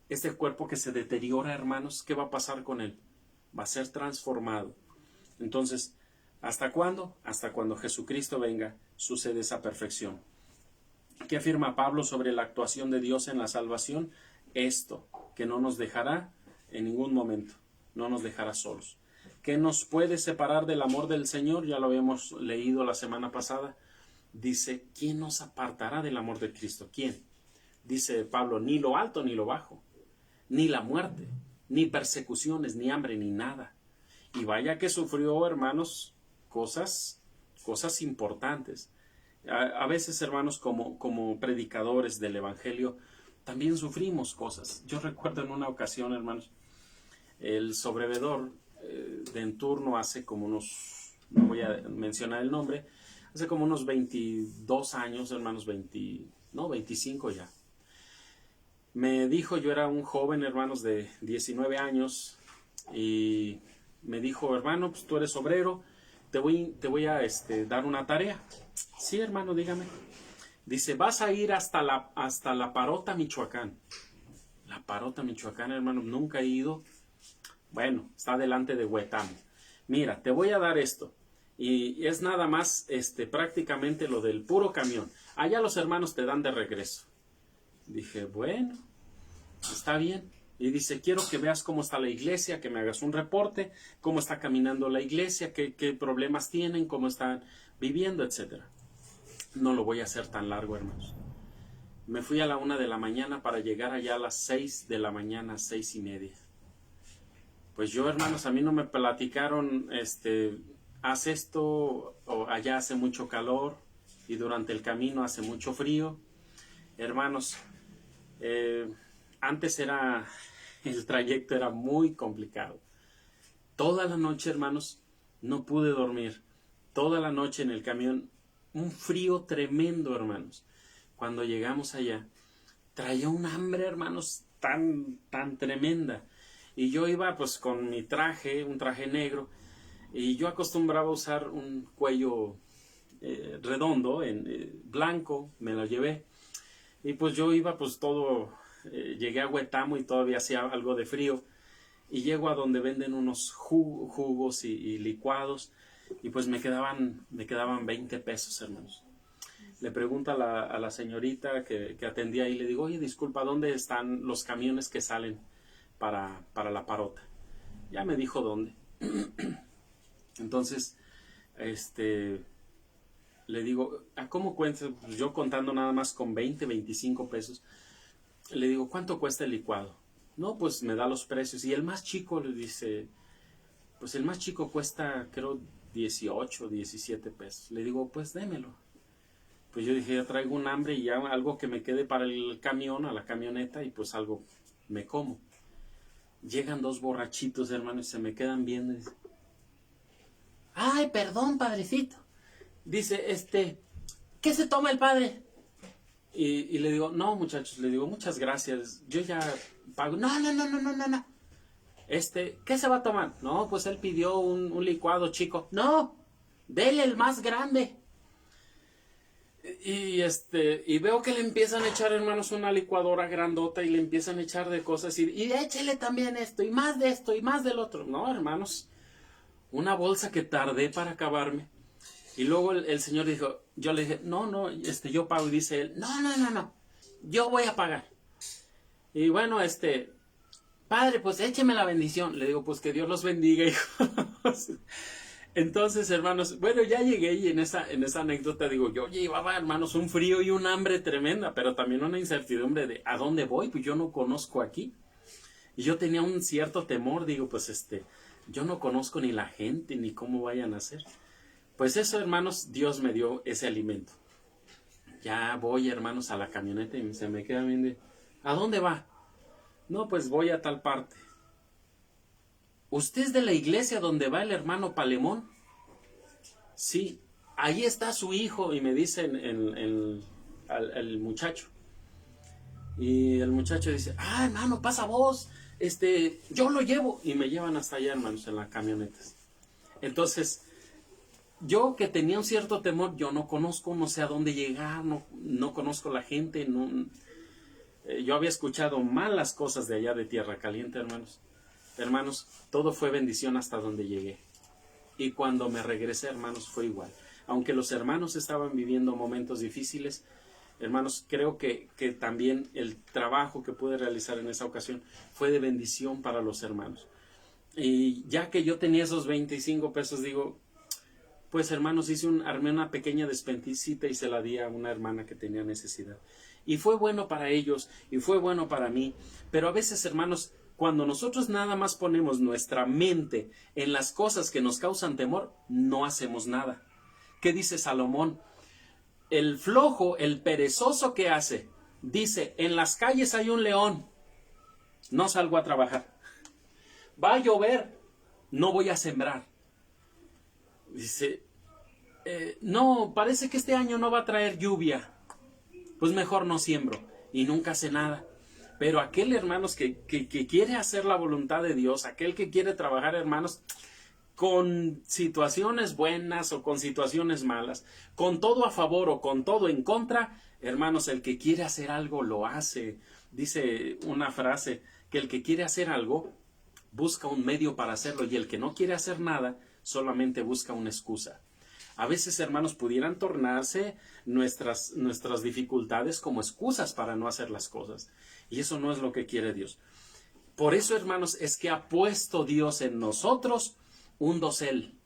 este cuerpo que se deteriora, hermanos, ¿qué va a pasar con él? Va a ser transformado. Entonces, ¿hasta cuándo? Hasta cuando Jesucristo venga, sucede esa perfección. ¿Qué afirma Pablo sobre la actuación de Dios en la salvación? Esto, que no nos dejará en ningún momento, no nos dejará solos. ¿Qué nos puede separar del amor del Señor? Ya lo habíamos leído la semana pasada. Dice, ¿quién nos apartará del amor de Cristo? ¿Quién? Dice Pablo, ni lo alto ni lo bajo, ni la muerte, ni persecuciones, ni hambre, ni nada. Y vaya que sufrió, hermanos, cosas importantes. A veces, hermanos, como predicadores del Evangelio, también sufrimos cosas. Yo recuerdo en una ocasión, hermanos, el sobrevedor de en turno hace como unos, no voy a mencionar el nombre, hace como unos 22 años, hermanos, 25 ya. Me dijo, yo era un joven, hermanos, de 19 años, y me dijo, hermano, pues tú eres obrero, te voy a dar una tarea. Sí, hermano, dígame. Dice, vas a ir hasta la Parota, Michoacán. La Parota, Michoacán, hermano, nunca he ido. Bueno, está delante de Huetamo. Mira, te voy a dar esto. Y es nada más prácticamente lo del puro camión. Allá los hermanos te dan de regreso. Dije, bueno, está bien. Y dice, quiero que veas cómo está la iglesia, que me hagas un reporte, cómo está caminando la iglesia, qué problemas tienen, cómo están viviendo, etc. No lo voy a hacer tan largo, hermanos. Me fui a la 1 de la mañana para llegar allá a las 6 de la mañana, 6:30. Pues yo, hermanos, a mí no me platicaron, haz esto, o allá hace mucho calor, y durante el camino hace mucho frío. Hermanos, antes el trayecto era muy complicado. Toda la noche, hermanos, no pude dormir. Toda la noche en el camión, un frío tremendo, hermanos. Cuando llegamos allá, traía un hambre, hermanos, tan tremenda. Y yo iba pues con mi traje, un traje negro, y yo acostumbraba a usar un cuello redondo, blanco, me lo llevé. Y pues yo iba pues todo, llegué a Huetamo y todavía hacía algo de frío. Y llego a donde venden unos jugos y licuados, y pues me quedaban 20 pesos, hermanos. Le pregunto a la señorita que atendía ahí, le digo, oye, disculpa, ¿dónde están los camiones que salen para la Parota? Ya me dijo dónde. Entonces, le digo, ¿a cómo cuesta? Pues yo contando nada más con 25 pesos. Le digo, ¿cuánto cuesta el licuado? No, pues me da los precios. Y el más chico le dice, pues el más chico cuesta, creo, 18, 17 pesos. Le digo, pues démelo. Pues yo dije, yo traigo un hambre y ya algo que me quede para el camión, a la camioneta, y pues algo me como. Llegan dos borrachitos, hermano, y se me quedan viendo y dicen, ay, perdón, padrecito. Dice, ¿qué se toma el padre? Y le digo, no, muchachos, le digo, muchas gracias, yo ya pago. No. ¿Qué se va a tomar? No, pues él pidió un licuado chico. No, dele el más grande. Y veo que le empiezan a echar, hermanos, una licuadora grandota y le empiezan a echar de cosas y échele también esto y más de esto y más del otro. No, hermanos, una bolsa que tardé para acabarme. Y luego el señor dijo, yo le dije, no, yo pago. Y dice él, no, yo voy a pagar. Y bueno, padre, pues écheme la bendición. Le digo, pues que Dios los bendiga, hijos. Entonces, hermanos, bueno, ya llegué y en esa anécdota digo, yo llevaba, hermanos, un frío y un hambre tremenda, pero también una incertidumbre de ¿a dónde voy? Pues yo no conozco aquí. Y yo tenía un cierto temor, digo, pues yo no conozco ni la gente, ni cómo vayan a ser. Pues eso, hermanos, Dios me dio ese alimento. Ya voy, hermanos, a la camioneta y se me queda viendo, ¿a dónde va? No, pues voy a tal parte. ¿Usted es de la iglesia donde va el hermano Palemón? Sí, ahí está su hijo. Y me dice el muchacho. Y el muchacho dice, hermano, pasa vos. Yo lo llevo. Y me llevan hasta allá, hermanos, en las camionetas. Entonces, yo que tenía un cierto temor, yo no conozco, no sé a dónde llegar, no conozco la gente. Yo había escuchado malas cosas de allá de Tierra Caliente, hermanos. Hermanos, todo fue bendición hasta donde llegué. Y cuando me regresé, hermanos, fue igual. Aunque los hermanos estaban viviendo momentos difíciles, hermanos, creo que también el trabajo que pude realizar en esa ocasión fue de bendición para los hermanos. Y ya que yo tenía esos 25 pesos, digo, pues hermanos, armé una pequeña despensita y se la di a una hermana que tenía necesidad. Y fue bueno para ellos, y fue bueno para mí. Pero a veces, hermanos, cuando nosotros nada más ponemos nuestra mente en las cosas que nos causan temor, no hacemos nada. ¿Qué dice Salomón? El flojo, el perezoso, ¿qué hace? Dice, en las calles hay un león, no salgo a trabajar. Va a llover, no voy a sembrar. Dice, no, parece que este año no va a traer lluvia, pues mejor no siembro, y nunca hace nada. Pero aquel, hermanos, que quiere hacer la voluntad de Dios, aquel que quiere trabajar, hermanos, con situaciones buenas o con situaciones malas, con todo a favor o con todo en contra, hermanos, el que quiere hacer algo lo hace. Dice una frase, que el que quiere hacer algo busca un medio para hacerlo, y el que no quiere hacer nada solamente busca una excusa. A veces, hermanos, pudieran tornarse nuestras dificultades como excusas para no hacer las cosas. Y eso no es lo que quiere Dios. Por eso, hermanos, es que ha puesto Dios en nosotros un dosel,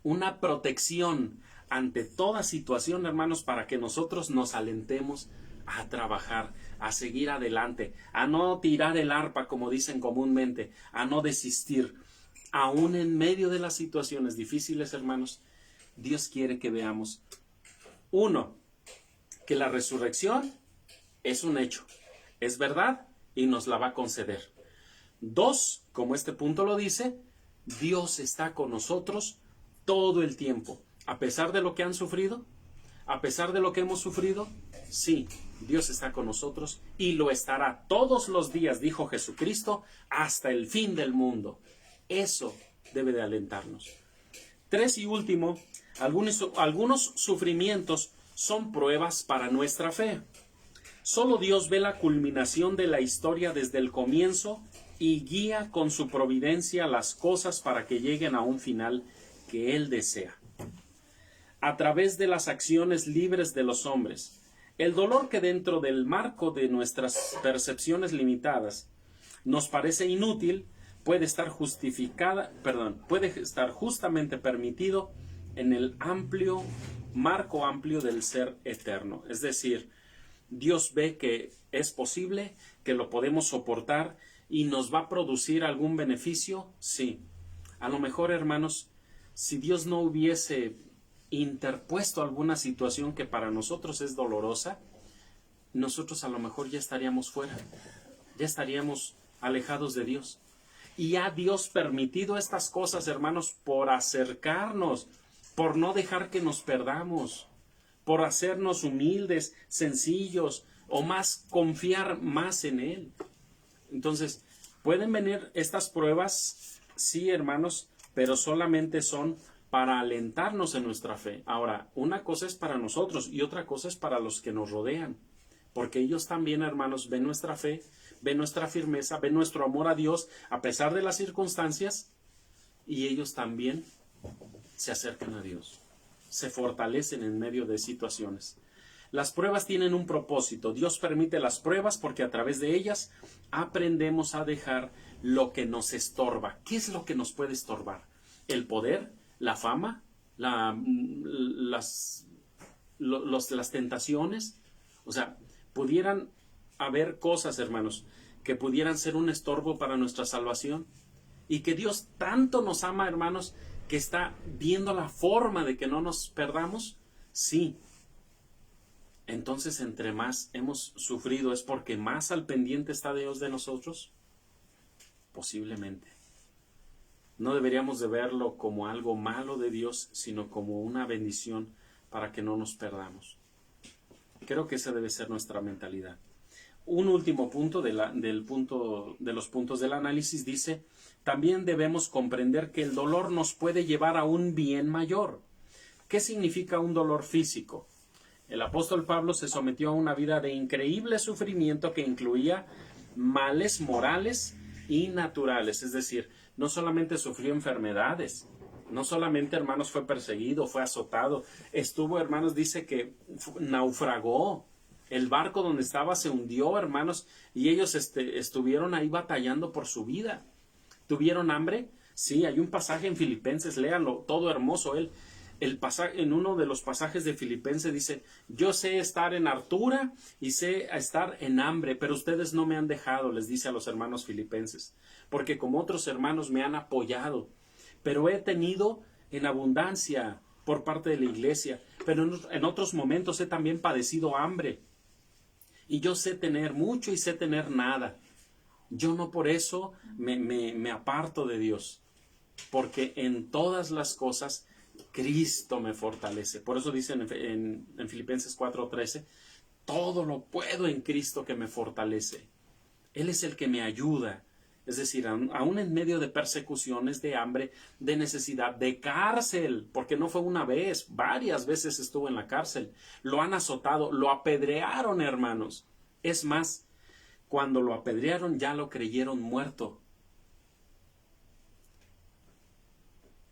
una protección ante toda situación, hermanos, para que nosotros nos alentemos a trabajar, a seguir adelante, a no tirar el arpa, como dicen comúnmente, a no desistir. Aún en medio de las situaciones difíciles, hermanos, Dios quiere que veamos, uno, que la resurrección es un hecho, es verdad y nos la va a conceder. Dos, como este punto lo dice, Dios está con nosotros todo el tiempo. A pesar de lo que han sufrido, a pesar de lo que hemos sufrido, sí, Dios está con nosotros y lo estará todos los días, dijo Jesucristo, hasta el fin del mundo. Eso debe de alentarnos. Tres y último, algunos sufrimientos son pruebas para nuestra fe. Solo Dios ve la culminación de la historia desde el comienzo y guía con su providencia las cosas para que lleguen a un final que Él desea. A través de las acciones libres de los hombres, el dolor que dentro del marco de nuestras percepciones limitadas nos parece inútil, puede estar justamente permitido en el marco amplio del ser eterno. Es decir, Dios ve que es posible, que lo podemos soportar y nos va a producir algún beneficio. Sí, a lo mejor, hermanos, si Dios no hubiese interpuesto alguna situación que para nosotros es dolorosa, nosotros a lo mejor ya estaríamos fuera, ya estaríamos alejados de Dios. Y ha Dios permitido estas cosas, hermanos, por acercarnos, por no dejar que nos perdamos, por hacernos humildes, sencillos, o más confiar más en Él. Entonces, pueden venir estas pruebas, sí, hermanos, pero solamente son para alentarnos en nuestra fe. Ahora, una cosa es para nosotros y otra cosa es para los que nos rodean, porque ellos también, hermanos, ven nuestra fe, ven nuestra firmeza, ven nuestro amor a Dios a pesar de las circunstancias, y ellos también se acercan a Dios, se fortalecen en medio de situaciones. Las pruebas tienen un propósito. Dios permite las pruebas porque a través de ellas aprendemos a dejar lo que nos estorba. ¿Qué es lo que nos puede estorbar? El poder, la fama, las tentaciones. O sea, pudieran haber cosas, hermanos, que pudieran ser un estorbo para nuestra salvación. Y que Dios tanto nos ama, hermanos, que está viendo la forma de que no nos perdamos. Sí. Entonces, entre más hemos sufrido, ¿es porque más al pendiente está Dios de nosotros? Posiblemente. No deberíamos de verlo como algo malo de Dios, sino como una bendición para que no nos perdamos. Creo que esa debe ser nuestra mentalidad. Un último punto de los puntos del análisis dice: también debemos comprender que el dolor nos puede llevar a un bien mayor. ¿Qué significa un dolor físico? El apóstol Pablo se sometió a una vida de increíble sufrimiento que incluía males morales y naturales. Es decir, no solamente sufrió enfermedades, no solamente, hermanos, fue perseguido, fue azotado. Estuvo, hermanos, dice que naufragó. El barco donde estaba se hundió, hermanos, y ellos estuvieron ahí batallando por su vida. ¿Tuvieron hambre? Sí, hay un pasaje en Filipenses, léanlo, todo hermoso él. En uno de los pasajes de Filipenses dice: yo sé estar en hartura y sé estar en hambre, pero ustedes no me han dejado, les dice a los hermanos filipenses, porque como otros hermanos me han apoyado, pero he tenido en abundancia por parte de la iglesia, pero en otros momentos he también padecido hambre, y yo sé tener mucho y sé tener nada. Yo no por eso me aparto de Dios, porque en todas las cosas Cristo me fortalece. Por eso dice en Filipenses 4:13, todo lo puedo en Cristo que me fortalece. Él es el que me ayuda. Es decir, aún en medio de persecuciones, de hambre, de necesidad, de cárcel, porque no fue una vez, varias veces estuvo en la cárcel. Lo han azotado, lo apedrearon, hermanos. Es más, cuando lo apedrearon ya lo creyeron muerto.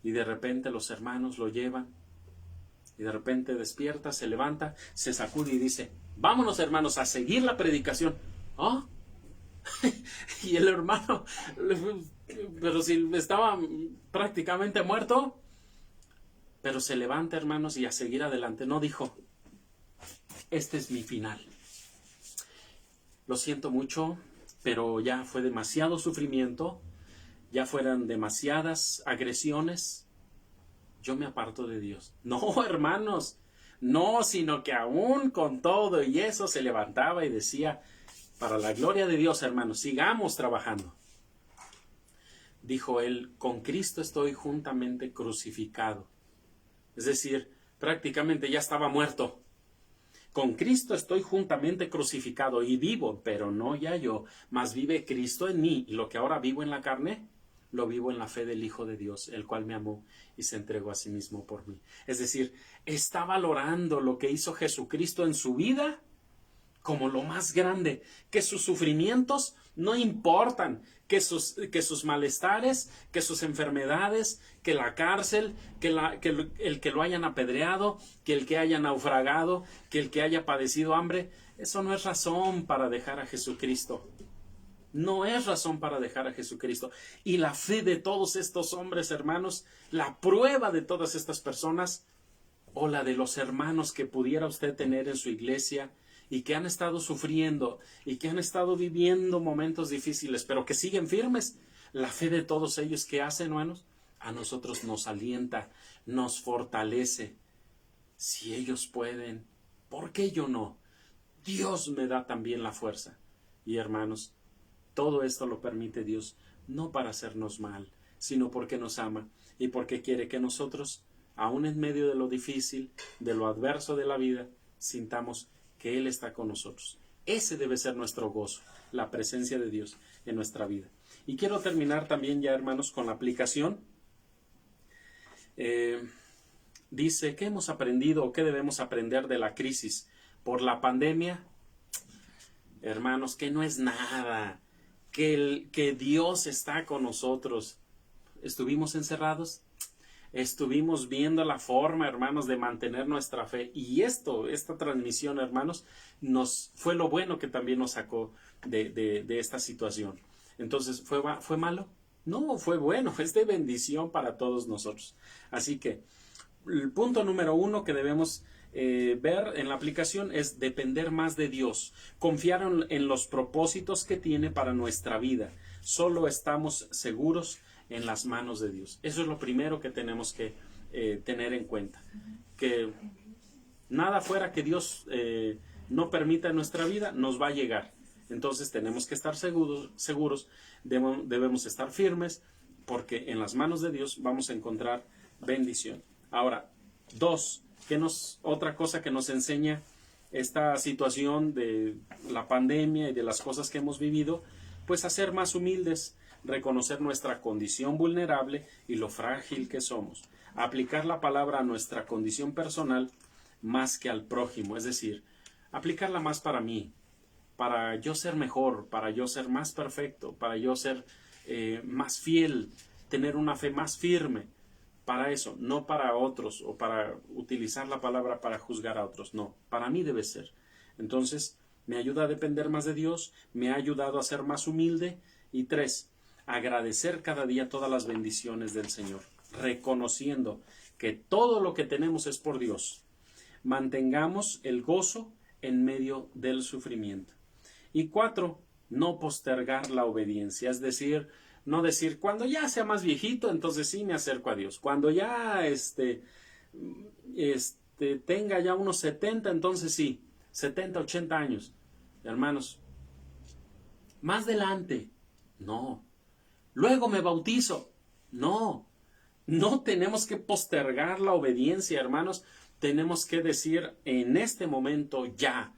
Y de repente los hermanos lo llevan, y de repente despierta, se levanta, se sacude y dice: vámonos, hermanos, a seguir la predicación. ¿Ah? Y el hermano, pero si estaba prácticamente muerto, pero se levanta, hermanos, y a seguir adelante. No dijo: este es mi final. Lo siento mucho, pero ya fue demasiado sufrimiento. Ya fueran demasiadas agresiones, yo me aparto de Dios. No, hermanos, no, sino que aún con todo y eso se levantaba y decía: para la gloria de Dios, hermanos, sigamos trabajando. Dijo él: con Cristo estoy juntamente crucificado. Es decir, prácticamente ya estaba muerto. Con Cristo estoy juntamente crucificado y vivo, pero no ya yo, mas vive Cristo en mí. Y lo que ahora vivo en la carne, lo vivo en la fe del Hijo de Dios, el cual me amó y se entregó a sí mismo por mí. Es decir, está valorando lo que hizo Jesucristo en su vida como lo más grande, que sus sufrimientos no importan, que sus malestares, que sus enfermedades, que la cárcel, que el que lo hayan apedreado, que el que haya naufragado, que el que haya padecido hambre, eso no es razón para dejar a Jesucristo. No es razón para dejar a Jesucristo. Y la fe de todos estos hombres, hermanos, la prueba de todas estas personas, o la de los hermanos que pudiera usted tener en su iglesia y que han estado sufriendo y que han estado viviendo momentos difíciles, pero que siguen firmes. La fe de todos ellos, ¿qué hacen, hermanos? A nosotros nos alienta, nos fortalece. Si ellos pueden, ¿por qué yo no? Dios me da también la fuerza. Y hermanos, todo esto lo permite Dios, no para hacernos mal, sino porque nos ama y porque quiere que nosotros, aun en medio de lo difícil, de lo adverso de la vida, sintamos que Él está con nosotros. Ese debe ser nuestro gozo, la presencia de Dios en nuestra vida. Y quiero terminar también ya, hermanos, con la aplicación. Dice, ¿qué hemos aprendido o qué debemos aprender de la crisis por la pandemia? Hermanos, que no es nada, que Dios está con nosotros. ¿Estuvimos encerrados? Estuvimos viendo la forma, hermanos, de mantener nuestra fe. Y esta transmisión, hermanos, fue lo bueno que también nos sacó de esta situación. Entonces, ¿fue malo? No, fue bueno, es de bendición para todos nosotros. Así que, el punto número 1 que debemos ver en la aplicación es depender más de Dios, confiar en los propósitos que tiene para nuestra vida. Solo estamos seguros en las manos de Dios. Eso es lo primero que tenemos que tener en cuenta, que nada fuera que Dios no permita en nuestra vida nos va a llegar. Entonces tenemos que estar seguros, debemos estar firmes, porque en las manos de Dios vamos a encontrar bendición. Ahora, 2, otra cosa que nos enseña esta situación de la pandemia y de las cosas que hemos vivido, pues a ser más humildes, reconocer nuestra condición vulnerable y lo frágil que somos, aplicar la palabra a nuestra condición personal más que al prójimo, es decir, aplicarla más para mí, para yo ser mejor, para yo ser más perfecto, para yo ser más fiel, tener una fe más firme. Para eso, no para otros o para utilizar la palabra para juzgar a otros, no, para mí debe ser. Entonces, me ayuda a depender más de Dios, me ha ayudado a ser más humilde. Y 3, agradecer cada día todas las bendiciones del Señor, reconociendo que todo lo que tenemos es por Dios. Mantengamos el gozo en medio del sufrimiento. Y 4, no postergar la obediencia, es decir, no decir, cuando ya sea más viejito, entonces sí me acerco a Dios. Cuando ya tenga ya unos 70, entonces sí, 70, 80 años. Hermanos, más adelante, no. Luego me bautizo. No, no tenemos que postergar la obediencia, hermanos. Tenemos que decir en este momento ya.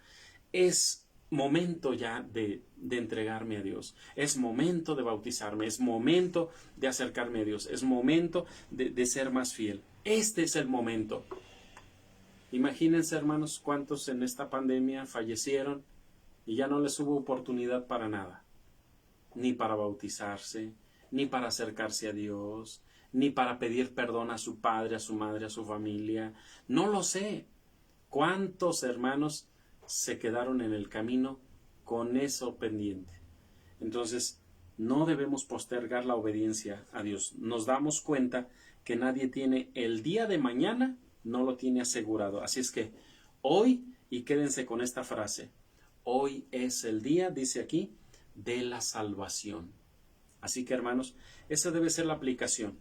Es momento ya de entregarme a Dios. Es momento de bautizarme. Es momento de acercarme a Dios. Es momento de ser más fiel. Este es el momento. Imagínense, hermanos, cuántos en esta pandemia fallecieron y ya no les hubo oportunidad para nada. Ni para bautizarse, ni para acercarse a Dios, ni para pedir perdón a su padre, a su madre, a su familia. No lo sé. ¿Cuántos hermanos se quedaron en el camino con eso pendiente? Entonces, no debemos postergar la obediencia a Dios. Nos damos cuenta que nadie tiene el día de mañana, no lo tiene asegurado. Así es que hoy, y quédense con esta frase, hoy es el día, dice aquí, de la salvación. Así que, hermanos, esa debe ser la aplicación.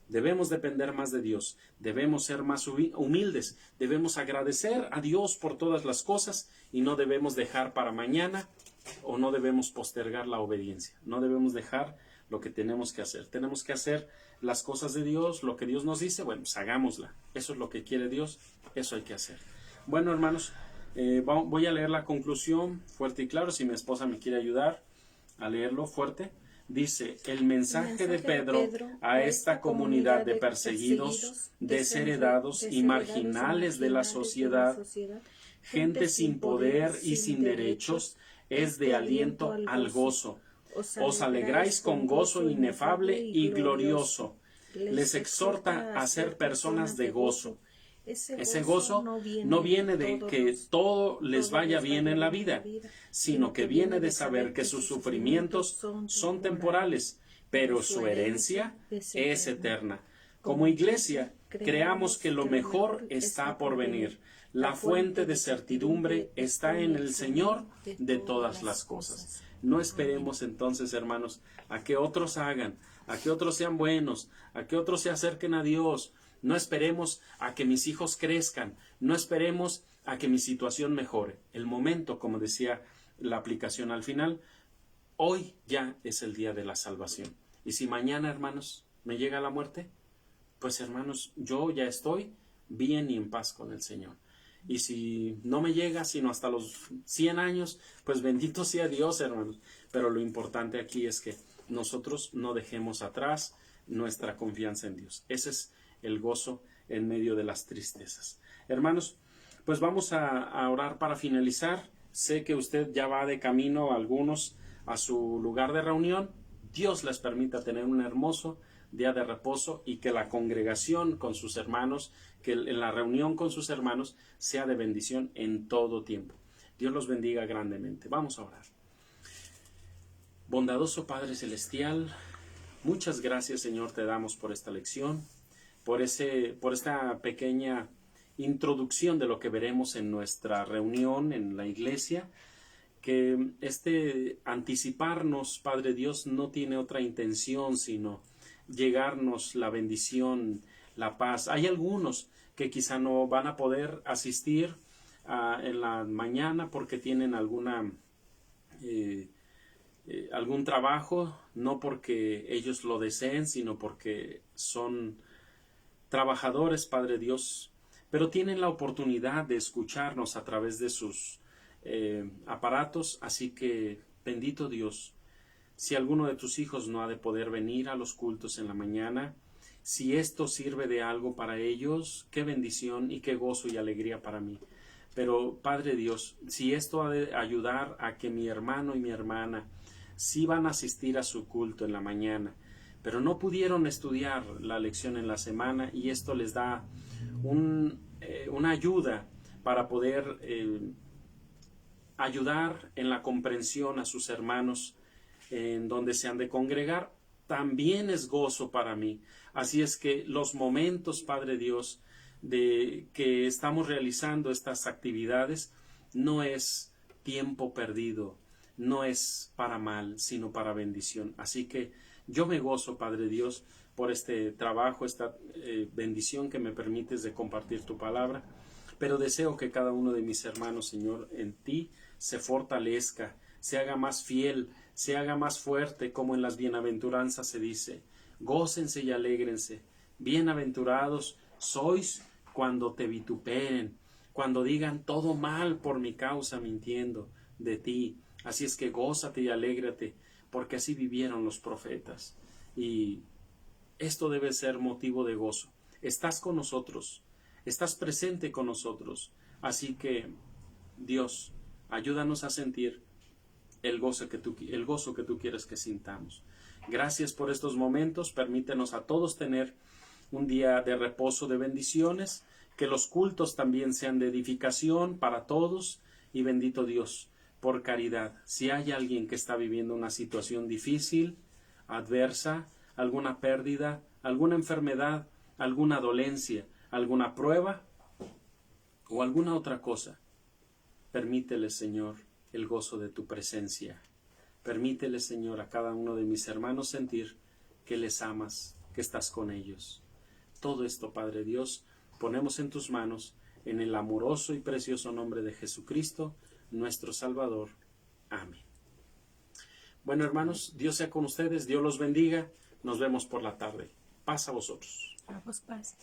Debemos depender más de Dios, debemos ser más humildes, debemos agradecer a Dios por todas las cosas y no debemos dejar para mañana o no debemos postergar la obediencia. No debemos dejar lo que tenemos que hacer. Tenemos que hacer las cosas de Dios, lo que Dios nos dice, bueno, pues hagámosla. Eso es lo que quiere Dios, eso hay que hacer. Bueno, hermanos, voy a leer la conclusión fuerte y claro, si mi esposa me quiere ayudar a leerlo fuerte. Dice, el mensaje de Pedro a esta comunidad de perseguidos, desheredados y marginales de la sociedad, gente sin poder y sin derechos, es de aliento al gozo. Os alegráis con gozo inefable y glorioso. Les exhorta a ser personas de gozo. Ese gozo no viene de que todo les vaya bien en la vida, sino que viene de saber que sus sufrimientos son temporales, pero su herencia es eterna. Como iglesia, creamos que lo mejor está por venir. La fuente de certidumbre está en el Señor de todas las cosas. No esperemos entonces, hermanos, a que otros hagan, a que otros sean buenos, a que otros se acerquen a Dios. No esperemos a que mis hijos crezcan. No esperemos a que mi situación mejore. El momento, como decía la aplicación al final, hoy ya es el día de la salvación. Y si mañana, hermanos, me llega la muerte, pues hermanos, yo ya estoy bien y en paz con el Señor. Y si no me llega sino hasta los 100 años, pues bendito sea Dios, hermanos. Pero lo importante aquí es que nosotros no dejemos atrás nuestra confianza en Dios. Ese es el gozo en medio de las tristezas. Hermanos, pues vamos a orar para finalizar. Sé que usted ya va de camino, algunos, a su lugar de reunión. Dios les permita tener un hermoso día de reposo y que la congregación con sus hermanos, que en la reunión con sus hermanos sea de bendición en todo tiempo. Dios los bendiga grandemente. Vamos a orar. Bondadoso Padre Celestial, muchas gracias, Señor, te damos por esta lección, por esta pequeña introducción de lo que veremos en nuestra reunión en la iglesia, que anticiparnos, Padre Dios, no tiene otra intención sino llegarnos la bendición, la paz. Hay algunos que quizá no van a poder asistir en la mañana porque tienen algún trabajo, no porque ellos lo deseen, sino porque son trabajadores, Padre Dios, pero tienen la oportunidad de escucharnos a través de sus aparatos, así que bendito Dios, si alguno de tus hijos no ha de poder venir a los cultos en la mañana, si esto sirve de algo para ellos, qué bendición y qué gozo y alegría para mí. Pero Padre Dios, si esto ha de ayudar a que mi hermano y mi hermana sí van a asistir a su culto en la mañana, pero no pudieron estudiar la lección en la semana y esto les da una ayuda para poder ayudar en la comprensión a sus hermanos en donde se han de congregar, también es gozo para mí. Así es que los momentos, Padre Dios, de que estamos realizando estas actividades, no es tiempo perdido, no es para mal, sino para bendición. Así que yo me gozo, Padre Dios, por este trabajo, esta bendición que me permites de compartir tu palabra, pero deseo que cada uno de mis hermanos, Señor, en ti se fortalezca, se haga más fiel, se haga más fuerte, como en las bienaventuranzas se dice. Gócense y alégrense. Bienaventurados sois cuando te vituperen, cuando digan todo mal por mi causa mintiendo de ti. Así es que gózate y alégrate, porque así vivieron los profetas. Y esto debe ser motivo de gozo. Estás con nosotros, estás presente con nosotros. Así que, Dios, ayúdanos a sentir el gozo que tú quieres que sintamos. Gracias por estos momentos. Permítenos a todos tener un día de reposo, de bendiciones, que los cultos también sean de edificación para todos, y bendito Dios, por caridad, si hay alguien que está viviendo una situación difícil, adversa, alguna pérdida, alguna enfermedad, alguna dolencia, alguna prueba o alguna otra cosa, permítele, Señor, el gozo de tu presencia. Permítele, Señor, a cada uno de mis hermanos sentir que les amas, que estás con ellos. Todo esto, Padre Dios, ponemos en tus manos, en el amoroso y precioso nombre de Jesucristo, nuestro Salvador. Amén. Bueno, hermanos, Dios sea con ustedes, Dios los bendiga. Nos vemos por la tarde. Paz a vosotros. A vos paz.